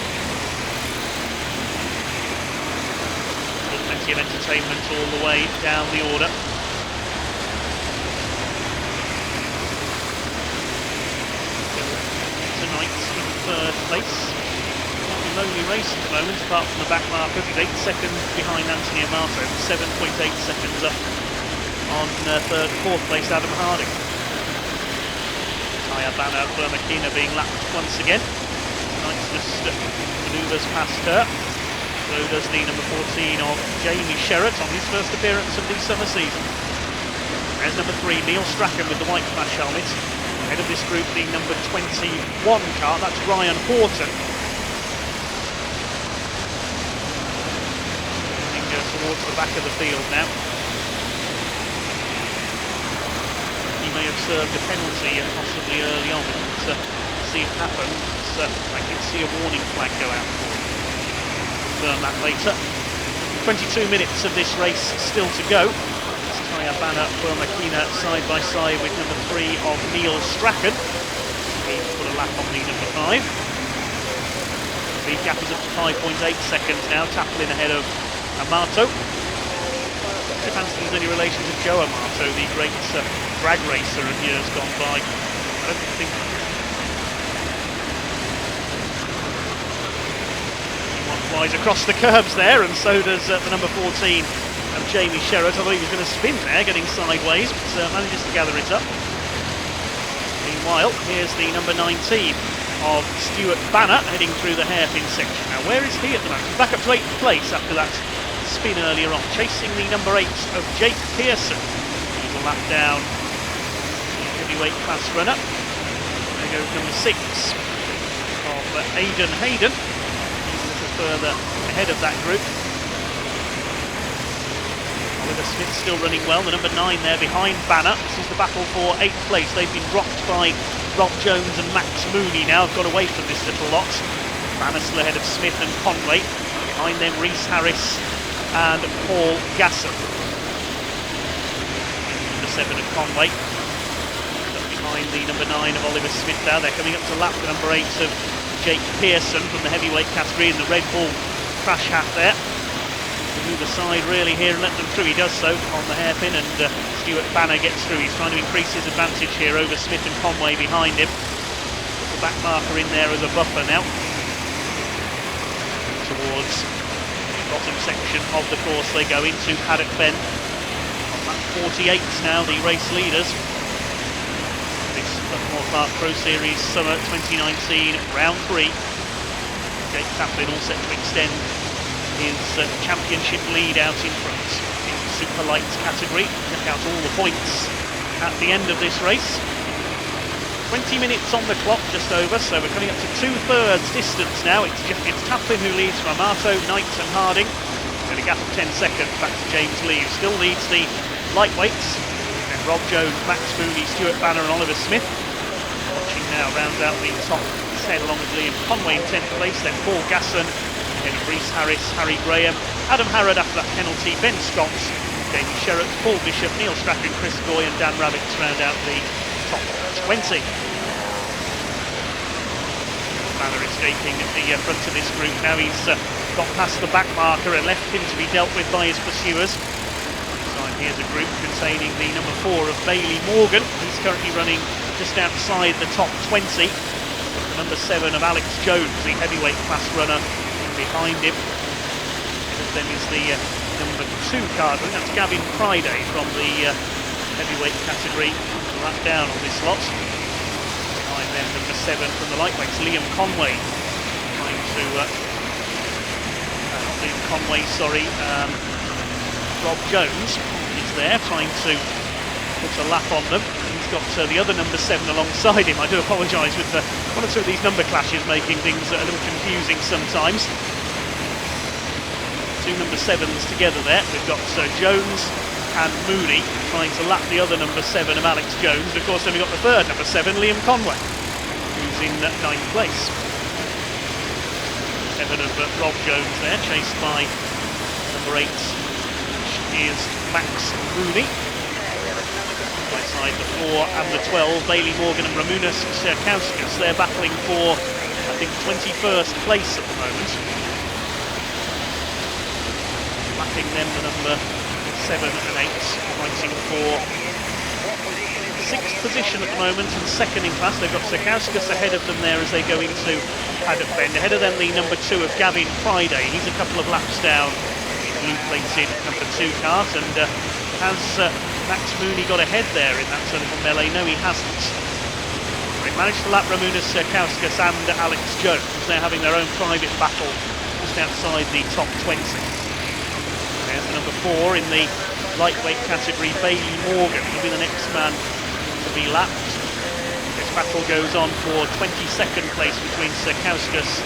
Plenty of entertainment all the way down the order. Tonight in 3rd place. Not a lonely race at the moment, apart from the back marker. He's 8 seconds behind Anthony Amato, 7.8 seconds up on 4th place Adam Harding. Taya Banner, Burmakina being lapped once again. Knight just manoeuvres past her. So does the number 14 of Jamie Sherratt on his first appearance of the summer season. There's number 3, Neil Strachan with the white flash helmet. Ahead of this group, the number 21 car, that's Ryan Horton. Moving towards the back of the field now. He may have served a penalty possibly early on. But see it happen. I can see a warning flag go out for him. Confirm that later. 22 minutes of this race still to go. Taya Banner, Burmakina side by side with number 3 of Neil Strachan. He's put a lap on the number 5. The gap is up to 5.8 seconds now. Taplin ahead of Amato. If Anthony's any relation to Joe Amato, the great drag racer of years gone by. I don't think one flies across the curbs there, and so does the number 14 of Jamie Sherratt. I thought he was going to spin there, getting sideways, but manages to gather it up. Meanwhile, here's the number 19 of Stuart Banner heading through the hairpin section. Now, where is he at the moment? He's back up to 8th place after that spin earlier on, chasing the number 8 of Jake Pearson. He's a lap down, the heavyweight class runner. There goes number 6 of Aidan Hayden. He's a little further ahead of that group. Oliver Smith still running well, the number 9 there behind Banner. This is the battle for 8th place. They've been dropped by Rob Jones and Max Mooney now. Got away from this little lot. Banner still ahead of Smith and Conway. Behind them Rhys Harris and Paul Gasson. Number 7 of Conway. Just behind the number 9 of Oliver Smith now. They're coming up to lap the number 8 of Jake Pearson from the heavyweight category in the Red Bull crash hat there. Move aside really here and let them through. He does so on the hairpin, and Stuart Banner gets through. He's trying to increase his advantage here over Smith and Conway behind him. back marker in there as a buffer now. Towards the bottom section of the course they go into Paddock Bend. On lap 48 now, the race leaders. This Buckmore Park Pro Series Summer 2019 Round 3. Jake Taplin all set to extend his championship lead out in front in the super lights category. Check out all the points at the end of this race. 20 minutes on the clock, just over, so we're coming up to 2/3 distance now. It's Taplin who leads from Amato, Knight and Harding. And a gap of 10 seconds back to James Lee, who still leads the lightweights. And Rob Jones, Max Mooney, Stuart Banner and Oliver Smith. Watching now rounds out the top 10 along with Liam Conway in 10th place, then Paul Gasson, then Reese Harris, Harry Graham, Adam Harrod after that penalty, Ben Scott, Jamie Sherratt, Paul Bishop, Neil Strachan, Chris Goy and Dan Rabbits round out the top 20. Banner escaping at the front of this group now. He's got past the back marker and left him to be dealt with by his pursuers. Here's a group containing the number 4 of Bailey Morgan. He's currently running just outside the top 20. Number 7 of Alex Jones, the heavyweight class runner, behind him. Ahead of them is the number 2 card. That's Gavin Friday from the heavyweight category. Lap down on this lot. Behind them, number 7 from the lightweights, Liam Conway. Trying to Liam Conway, Rob Jones is there trying to put a lap on them. He's got the other number 7 alongside him. I do apologise with one or two of these number clashes making things a little confusing sometimes. 2 number 7s together there. We've got Jones and Mooney trying to lap the other number 7 of Alex Jones. And of course then we've got the 3rd number 7, Liam Conway, who's in 9th place. 7 of Rob Jones there, chased by number 8, which is Max Mooney. Right side the 4 and the 12, Bailey Morgan and Ramunas Serkauskas. They're battling for, I think, 21st place at the moment. Lapping them the number 7 and 8, fighting for 6th position at the moment and 2nd in class. They've got Serkauskas ahead of them there as they go into Paddock Bend. Ahead of them the number 2 of Gavin Friday. He's a couple of laps down in blue-plated number 2 cart. And has Max Mooney got ahead there in that little melee? No, he hasn't. They managed to lap Ramunas Serkauskas and Alex Jones. They're having their own private battle just outside the top 20. There's the number 4 in the lightweight category, Bailey Morgan. He'll be the next man to be lapped. This battle goes on for 22nd place between Serkauskas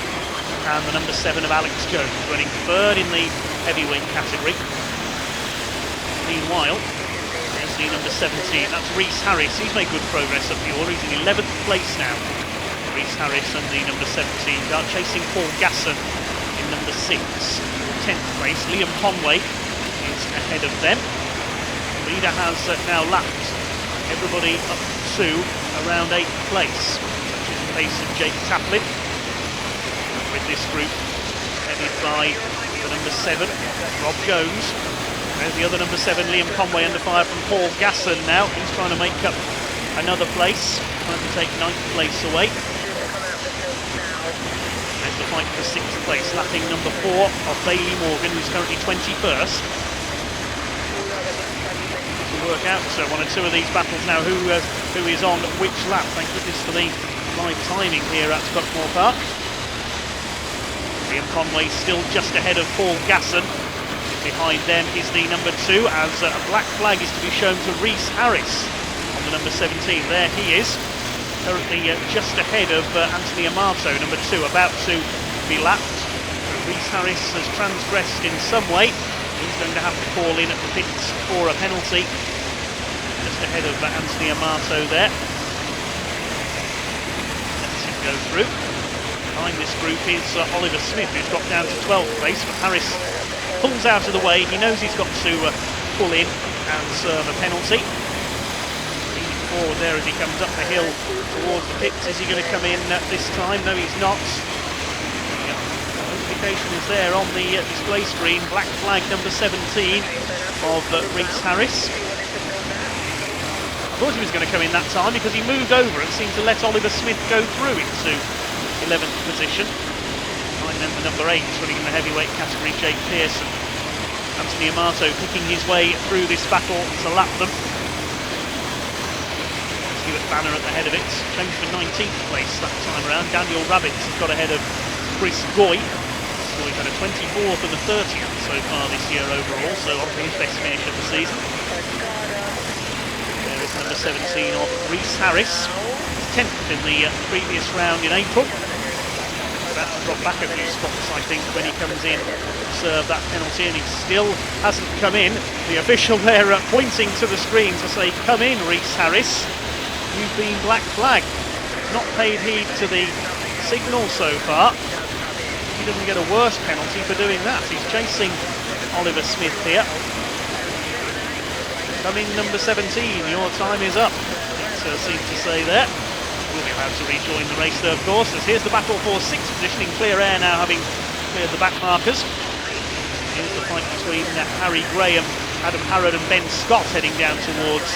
and the number 7 of Alex Jones, running 3rd in the heavyweight category. Meanwhile, there's the number 17, that's Reese Harris. He's made good progress up the order. He's in 11th place now. Reese Harris and the number 17 are chasing Paul Gasson in number 6. 10th place, Liam Conway is ahead of them. The leader has now lapped everybody up to around 8th place, which is the pace of Jake Taplin. With this group headed by the number 7, Rob Jones. There's the other number 7, Liam Conway, under fire from Paul Gasson now. He's trying to make up another place, trying to take 9th place away. There's the fight for 6th place, lapping number 4 of Bailey Morgan, who's currently 21st. To work out one or two of these battles now, who is on which lap. Thank goodness for the live timing here at Buckmore Park. Liam Conway still just ahead of Paul Gasson. Behind them is the number 2, as a black flag is to be shown to Reese Harris on the number 17. There he is, currently just ahead of Anthony Amato, number 2, about to be lapped. Reese Harris has transgressed in some way. He's going to have to call in at the pits for a penalty. Just ahead of Anthony Amato there. Let's him go through. Behind this group is Oliver Smith, who's dropped down to 12th place, but Harris pulls out of the way. He knows he's got to pull in and serve a penalty. Leaning forward there as he comes up the hill towards the pits. Is he going to come in this time? No, he's not. The notification is there on the display screen. Black flag number 17 of Reese Harris. Thought he was going to come in that time because he moved over and seemed to let Oliver Smith go through into 11th position. And then the number 8 running in the heavyweight category, Jake Pearson. Anthony Amato picking his way through this battle to lap them. Stuart Banner at the head of it, changed for 19th place that time around. Daniel Rabbits has got ahead of Chris Goy. Goy's had a 24th and a 30th so far this year overall, so on for his best finish of the season. There is number 17 of Rhys Harris, 10th in the previous round in April. About to drop back a few spots, I think, when he comes in to serve that penalty, and he still hasn't come in. The official there pointing to the screen to say, "Come in, Rhys Harris. You've been black flagged." Not paid heed to the signal so far. He doesn't get a worse penalty for doing that. He's chasing Oliver Smith here. Come in, number 17, your time is up, it seems to say there. We'll be allowed to rejoin the race though, of course, as here's the battle for 6th position in clear air now, having cleared the back markers. Here's the fight between Harry Graham, Adam Harrod and Ben Scott heading down towards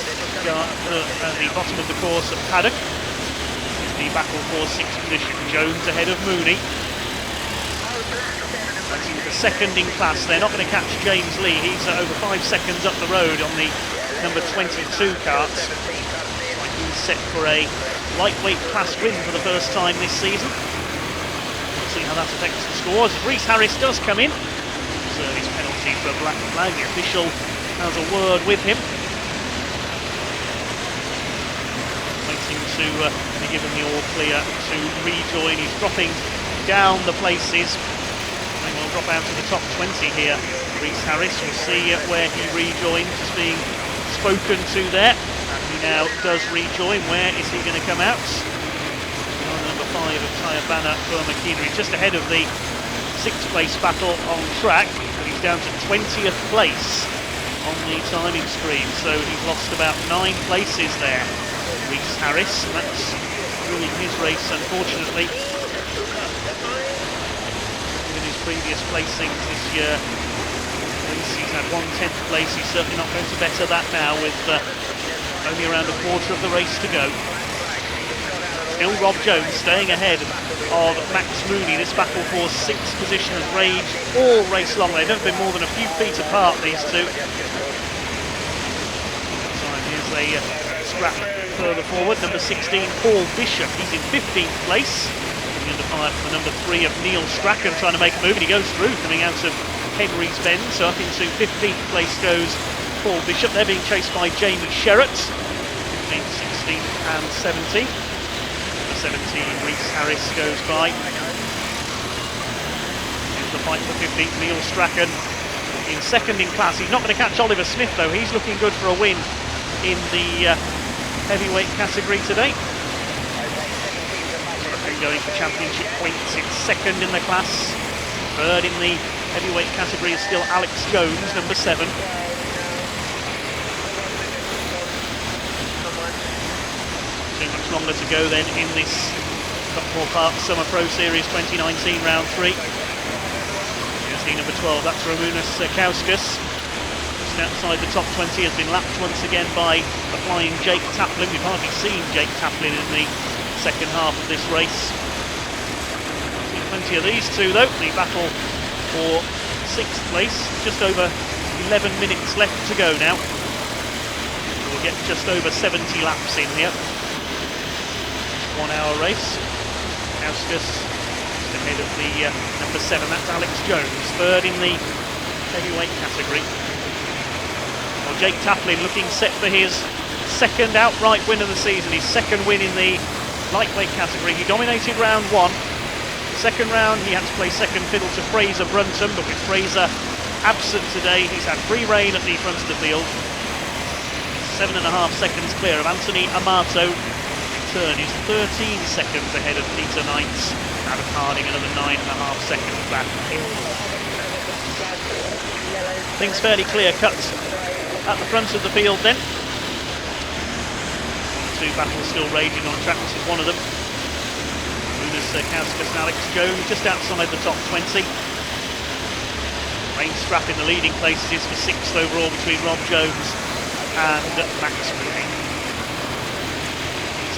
the bottom of the course at Paddock. Here's the battle for 6th position, Jones ahead of Mooney. The second in class, they're not going to catch James Lee, he's over 5 seconds up the road on the number 22 kart. He's set for a lightweight class win for the first time this season. We'll see how that affects the scores. Rhys Harris does come in, serve his penalty for a black flag. The official has a word with him, waiting to be given the all clear to rejoin. He's dropping down the places. We'll drop out to the top 20 here. Rhys Harris, we'll see where he rejoins, is being spoken to there. And he now does rejoin. Where is he going to come out? Number 5 of Tyre Banner for McKeenery, just ahead of the 6th place battle on track. But he's down to 20th place on the timing screen, so he's lost about 9 places there, Rhys Harris. And that's ruining his race, unfortunately. Previous placings this year, he's had 1/10th place. He's certainly not going to better that now with only around a quarter of the race to go. Still Rob Jones staying ahead of Max Mooney. This battle for 6th position has raged all race long. They've never been more than a few feet apart, these two. So here's a scrap further forward. Number 16, Paul Bishop. He's in 15th place. Under fire from the number 3 of Neil Strachan, trying to make a move, and he goes through, coming out of Henry's Bend. So up into 15th place goes Paul Bishop. They're being chased by Jamie Sherratt, 15th, 16th and 17th. Number 17, Rhys Harris goes by. Here's the fight for 15th, Neil Strachan in 2nd in class. He's not going to catch Oliver Smith though. He's looking good for a win in the heavyweight category today. Going for championship points. It's 2nd in the class. 3rd in the heavyweight category is still Alex Jones, number 7. Too much longer to go then in this Buckmore Park Summer Pro Series 2019 round 3. Here's the number 12, that's Ramunas Kauskas. Just outside the top 20, has been lapped once again by the flying Jake Taplin. We've hardly seen Jake Taplin in the second half of this race. Plenty of these two though. The battle for 6th place, just over 11 minutes left to go now. We'll get just over 70 laps in here. 1 hour race. Kauskas just ahead of the number 7, that's Alex Jones, 3rd in the heavyweight category. Well, Jake Taplin looking set for his 2nd outright win of the season, his 2nd win in the lightweight category. He dominated round 1. The 2nd round he had to play 2nd fiddle to Fraser Brunton, but with Fraser absent today, he's had free rein at the front of the field. 7.5 seconds clear of Anthony Amato. Turn is 13 seconds ahead of Peter Knight. Adam Harding another 9.5 seconds back. Things fairly clear cut at the front of the field then. 2 battles still raging on track. This is one of them. Ramunas Kauskas and Alex Jones just outside the top 20. Rain Strap in the leading places is for 6th overall between Rob Jones and Max Mooney.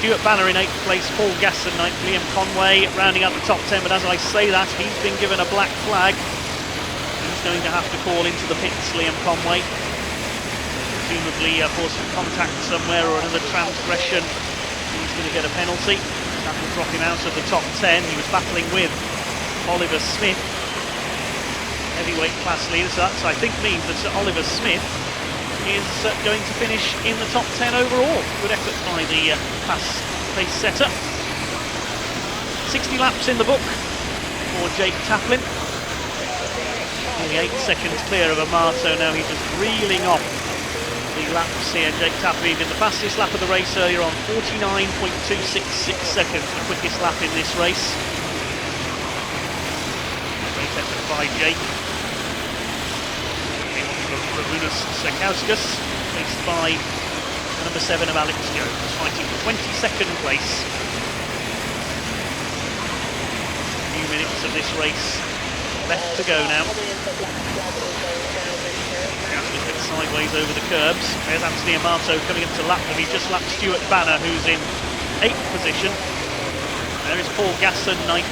Stuart Banner in 8th place, Paul Gasson 9th, Liam Conway rounding out the top 10, but as I say that, he's been given a black flag. He's going to have to call into the pits, Liam Conway. Presumably for some contact somewhere or another transgression. He's going to get a penalty. That will drop him out of the top 10. He was battling with Oliver Smith, heavyweight class leader, so that I think means that Oliver Smith is going to finish in the top 10 overall. Good effort by the fast pace setter. 60 laps in the book for Jake Taplin. Nearly 8 seconds clear of Amato now. He's just reeling off the laps here. Jake Taplin did the fastest lap of the race earlier on, 49.266 seconds, the quickest lap in this race. Great effort by Jake. Ramunas Sekauskas, faced by number 7 of Alex Jones, fighting for 22nd place. A few minutes of this race left to go now. Sekauskas gets sideways over the curbs. There's Anthony Amato coming up to lap them. He just lapped Stuart Banner, who's in 8th position. There is Paul Gasson 9th.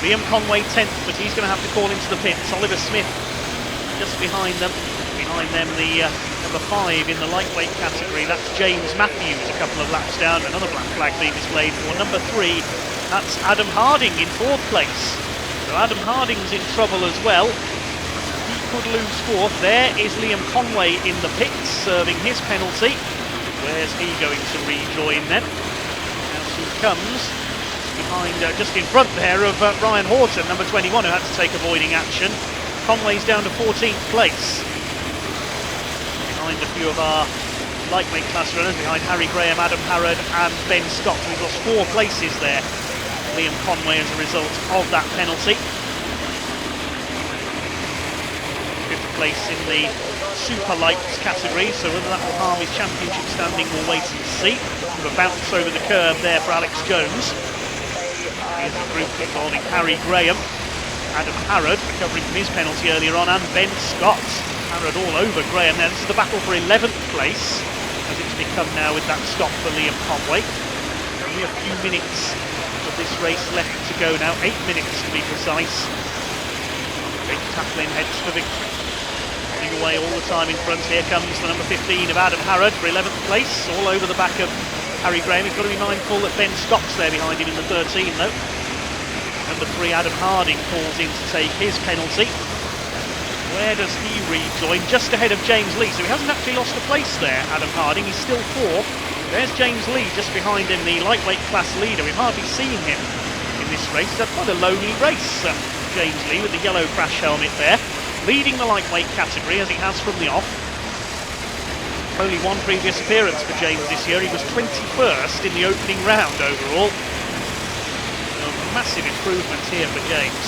Liam Conway 10th, but he's going to have to call into the pits. Oliver Smith just behind them. Behind them, the number 5 in the lightweight category, that's James Matthews, a couple of laps down. Another black flag being displayed for number 3, that's Adam Harding in 4th place. So Adam Harding's in trouble as well. He could lose 4th. There is Liam Conway in the pits, serving his penalty. Where's he going to rejoin then? Out he comes, behind, just in front there of Ryan Horton, number 21, who had to take avoiding action. Conway's down to 14th place. Behind a few of our lightweight class runners, behind Harry Graham, Adam Harrod and Ben Scott. We've lost 4 places there, Liam Conway, as a result of that penalty. 5th place in the super lights category, so whether that will harm his championship standing, we'll wait and see. With a bounce over the curb there for Alex Jones. Here's the group involving Harry Graham, Adam Harrod recovering from his penalty earlier on, and Ben Scott. Harrod all over Graham now. This is the battle for 11th place, as it's become now with that stop for Liam Conway. Only a few minutes of this race left to go now, 8 minutes to be precise. Jake Taplin heads for victory. Running away all the time in front. Here comes the number 15 of Adam Harrod for 11th place, all over the back of Harry Graham. He's got to be mindful that Ben Scott's there behind him in the 13 though. Number 3, Adam Harding, calls in to take his penalty. Where does he rejoin? Just ahead of James Lee, so he hasn't actually lost a place there, Adam Harding. He's still 4th. There's James Lee just behind him, the lightweight class leader. We've hardly seen him in this race. He's had quite a lonely race, James Lee, with the yellow crash helmet there, leading the lightweight category as he has from the off. Only 1 previous appearance for James this year. He was 21st in the opening round overall. A massive improvement here for James.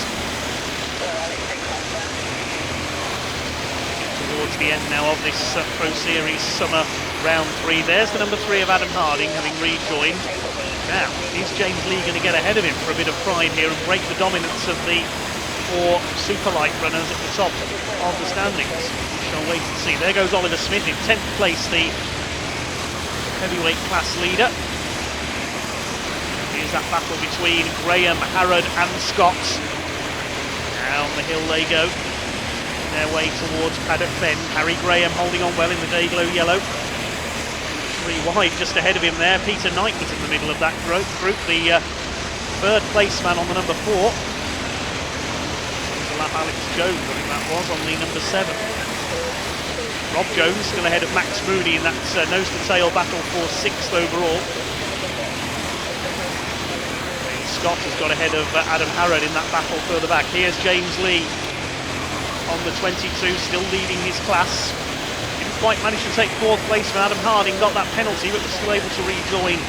Towards the end now of this Pro Series Summer Round 3. There's the number 3 of Adam Harding having rejoined. Now, is James Lee going to get ahead of him for a bit of pride here and break the dominance of the 4 super light runners at the top of the standings? We shall wait and see. There goes Oliver Smith in 10th place, the heavyweight class leader. Here's that battle between Graham, Harrod and Scott. Down the hill they go, their way towards Paddock Bend. Harry Graham holding on well in the Dayglow yellow. 3 wide just ahead of him there. Peter Knight was in the middle of that group, the 3rd place man on the number 4. To lap Alex Jones, I think that was, on the number 7. Rob Jones still ahead of Max Mooney in that nose-to-tail battle for 6th overall. Scott has got ahead of Adam Harrod in that battle further back. Here's James Lee on the 22, still leading his class. Didn't quite manage to take 4th place when Adam Harding got that penalty, but was still able to rejoin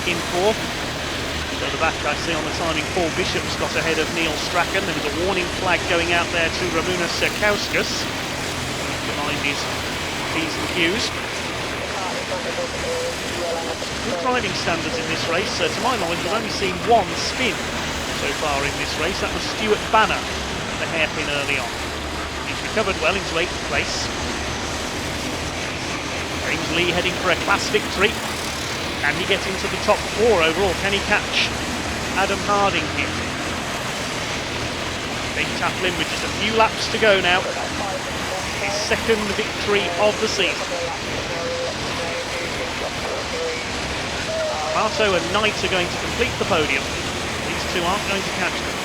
in 4th. Further back, I see on the timing, Paul Bishop's got ahead of Neil Strachan. There was a warning flag going out there to Ramunas Sekauskas behind his P's and Q's. Good driving standards in this race. To my knowledge, we've only seen 1 spin so far in this race. That was Stuart Banner, the hairpin early on. He's recovered well into 8th place. James Lee heading for a class victory. Can he get into the top 4 overall? Can he catch Adam Harding here? Jake Taplin with just a few laps to go now. His second victory of the season. Marto and Knight are going to complete the podium. These two aren't going to catch them.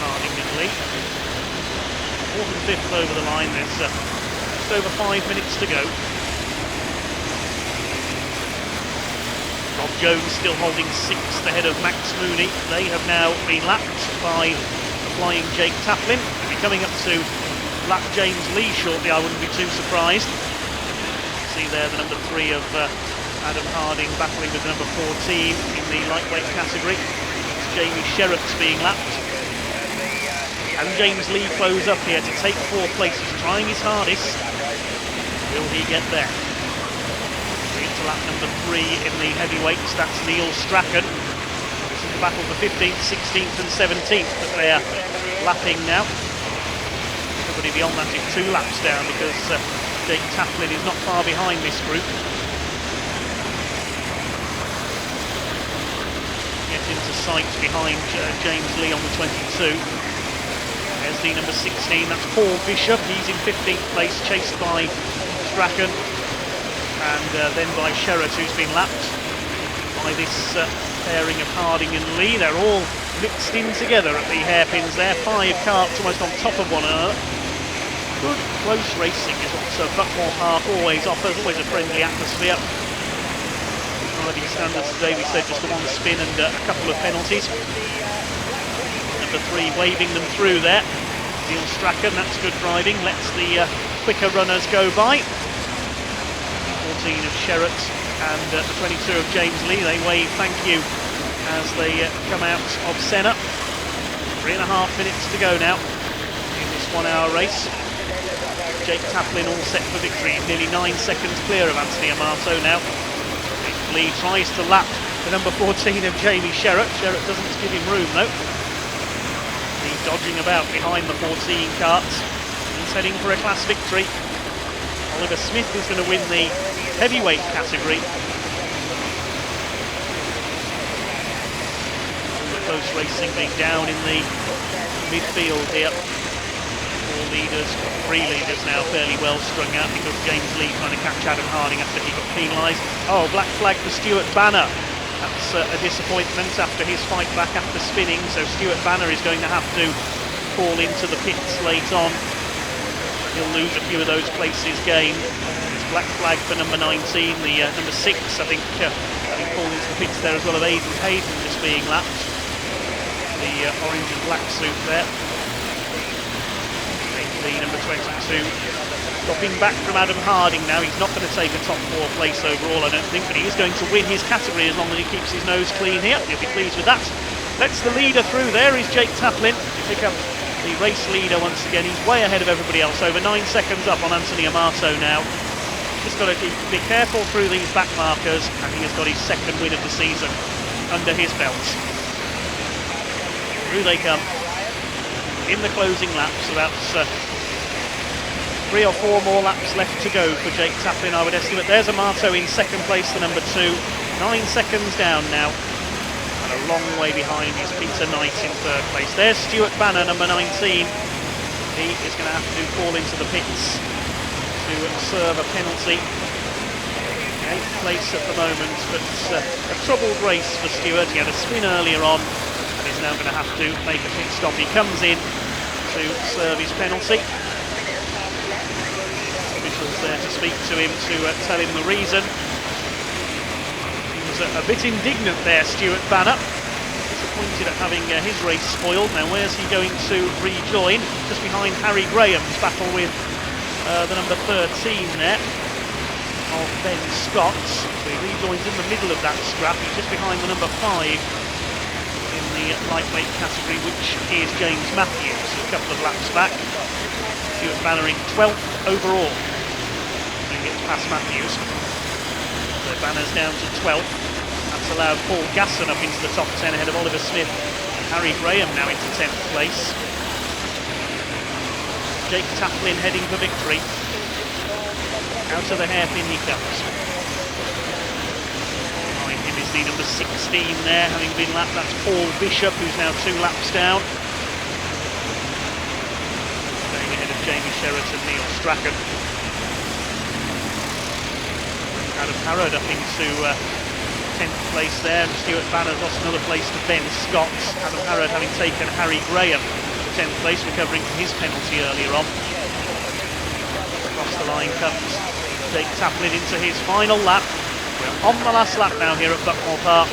Harding and Lee. 4th and 5th over the line. There's just over 5 minutes to go. Rob Jones still holding 6th ahead of Max Mooney. They have now been lapped by the flying Jake Taplin. He'll be coming up to lap James Lee shortly, I wouldn't be too surprised. See there the number 3 of Adam Harding battling with the number 14 in the lightweight category. It's Jamie Sherratt's being lapped. And James Lee close up here to take 4th place. He's trying his hardest. Will he get there? Into lap number 3 in the heavyweights. That's Neil Strachan. This is the battle for 15th, 16th and 17th that they're lapping now. Everybody beyond that is 2 laps down because Jake Taplin is not far behind this group. Get into sight behind James Lee on the 22. There's the number 16, that's Paul Bishop. He's in 15th place, chased by Strachan and then by Sherratt, who's been lapped by this pairing of Harding and Lee. They're all mixed in together at the hairpins there. 5 karts almost on top of one another. Good close racing is what Buckmore Park always offers, always a friendly atmosphere. Riding standards today, we said just the 1 spin and a couple of penalties. Number 3 waving them through there. Neil Strachan, that's good driving, lets the quicker runners go by. 14 of Sherratt and the 22 of James Lee, they wave thank you as they come out of Senna. 3.5 minutes to go now in this 1-hour race. Jake Taplin all set for victory, nearly 9 seconds clear of Anthony Amato now. Lee tries to lap the number 14 of Jamie Sherratt. Sherratt doesn't give him room though. Lee dodging about behind the 14 karts. He's heading for a class victory. Oliver Smith is going to win the heavyweight category. All the close racing being down in the midfield here. 4 leaders, 3 leaders now fairly well strung out because James Lee trying to catch Adam Harding after he got penalised. Oh, black flag for Stuart Banner. That's a disappointment after his fight back after spinning, so Stuart Banner is going to have to fall into the pits late on. He'll lose a few of those places gained. It's black flag for number 19, the number 6, I think, having fallen into the pits there as well of Aidan Hayden just being lapped. The orange and black suit there. The number 22 dropping back from Adam Harding now. He's not going to take a top 4 place overall, I don't think, but he is going to win his category as long as he keeps his nose clean here. He'll be pleased with that. Lets the leader through. There is Jake Taplin to pick up the race leader once again. He's way ahead of everybody else, over 9 seconds up on Anthony Amato now. Just got to be careful through these back markers, and he has got his 2nd win of the season under his belt. Through they come in the closing laps. About 3 or 4 more laps left to go for Jake Taplin, I would estimate. There's Amato in 2nd place, the number 2. 9 seconds down now. And a long way behind is Peter Knight in 3rd place. There's Stuart Banner, number 19. He is going to have to fall into the pits to serve a penalty. 8th place at the moment, but a troubled race for Stuart. He had a spin earlier on and is now going to have to make a pit stop. He comes in to serve his penalty. There to speak to him to tell him the reason. He was a bit indignant there, Stuart Banner. Disappointed at having his race spoiled. Now where's he going to rejoin? Just behind Harry Graham's battle with the number 13 there of Ben Scott. So he rejoins in the middle of that scrap. He's just behind the number 5 in the lightweight category, which is James Matthews, a couple of laps back. Stuart Banner in 12th overall. Past Matthews. So Banner's down to 12th. That's allowed Paul Gasson up into the top 10 ahead of Oliver Smith and Harry Graham now into 10th place. Jake Taplin heading for victory. Out of the hairpin he comes. Obviously number 16 there, having been lapped. That's Paul Bishop, who's now 2 laps down. Staying ahead of Jamie Sheraton, Neil Strachan. Adam Harrod up into 10th place there. Stuart Banner lost another place to Ben Scott. Adam Harrod having taken Harry Graham to 10th place, recovering from his penalty earlier on. Across the line comes Jake Taplin into his final lap. We're on the last lap now here at Buckmore Park,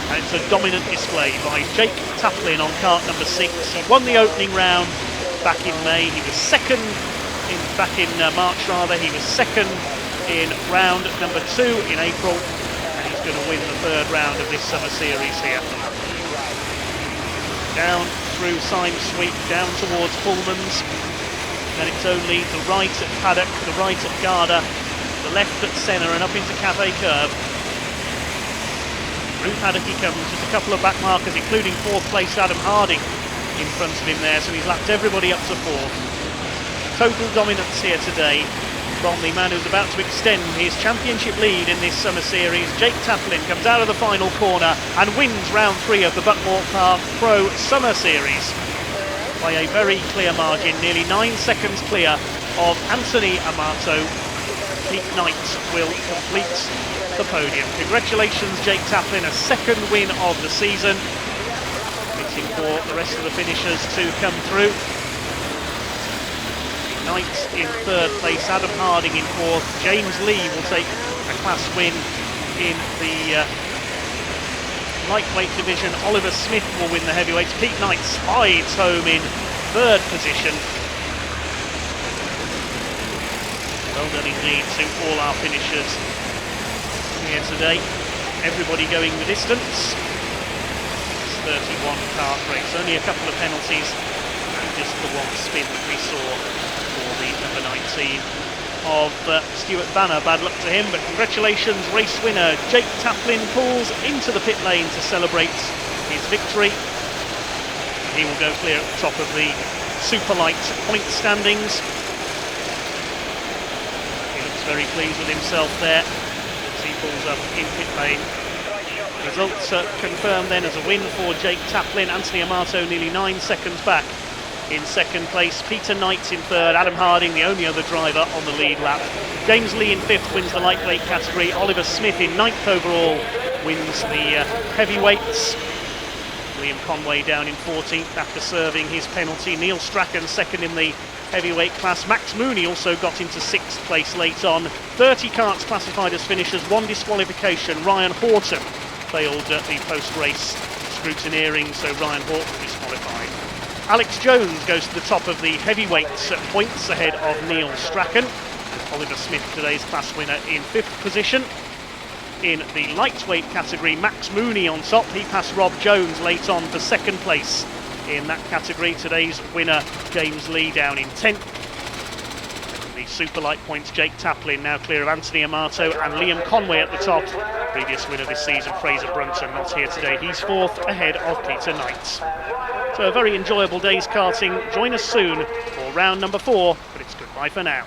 and it's a dominant display by Jake Taplin on kart number 6. He won the opening round back in May. He was second back in March rather. He was second in round number 2 in April, and he's going to win the 3rd round of this summer series here. Down through Symes Sweep, down towards Pullman's, and it's only the right at Paddock, the right at Garda, the left at Senna, and up into Cafe Curve. Through Paddock he comes, just a couple of back markers, including 4th place Adam Harding in front of him there, so he's lapped everybody up to 4th. Total dominance here today from the man who's about to extend his championship lead in this summer series. Jake Taplin comes out of the final corner and wins round 3 of the Buckmore Park Pro Summer Series by a very clear margin, nearly 9 seconds clear of Anthony Amato. Pete Knight will complete the podium. Congratulations Jake Taplin, a 2nd win of the season. Waiting for the rest of the finishers to come through. Knight in 3rd place, Adam Harding in 4th, James Lee will take a class win in the lightweight division, Oliver Smith will win the heavyweights, Pete Knight spies home in 3rd position. Well done indeed to all our finishers here today. Everybody going the distance. It's 31 kart race, only a couple of penalties and just the one spin that we saw. The number 19 of Stuart Banner. Bad luck to him, but congratulations, race winner Jake Taplin pulls into the pit lane to celebrate his victory. He will go clear at the top of the Superlight point standings. He looks very pleased with himself there as he pulls up in pit lane. Results confirmed then as a win for Jake Taplin. Anthony Amato nearly 9 seconds back in 2nd place, Peter Knight in 3rd, Adam Harding the only other driver on the lead lap. James Lee in 5th wins the lightweight category. Oliver Smith in 9th overall wins the heavyweights. Liam Conway down in 14th after serving his penalty. Neil Strachan 2nd in the heavyweight class. Max Mooney also got into 6th place late on. 30 karts classified as finishers, 1 disqualification. Ryan Horton failed the post-race scrutineering, so Ryan Horton disqualified. Alex Jones goes to the top of the heavyweights at points ahead of Neil Strachan. Oliver Smith, today's class winner, in 5th position. In the lightweight category, Max Mooney on top. He passed Rob Jones late on for 2nd place in that category. Today's winner, James Lee, down in 10th. The Superlight points, Jake Taplin now clear of Anthony Amato and Liam Conway at the top. Previous winner this season, Fraser Brunton, not here today. He's 4th ahead of Peter Knight. So a very enjoyable day's karting. Join us soon for round number 4, but it's goodbye for now.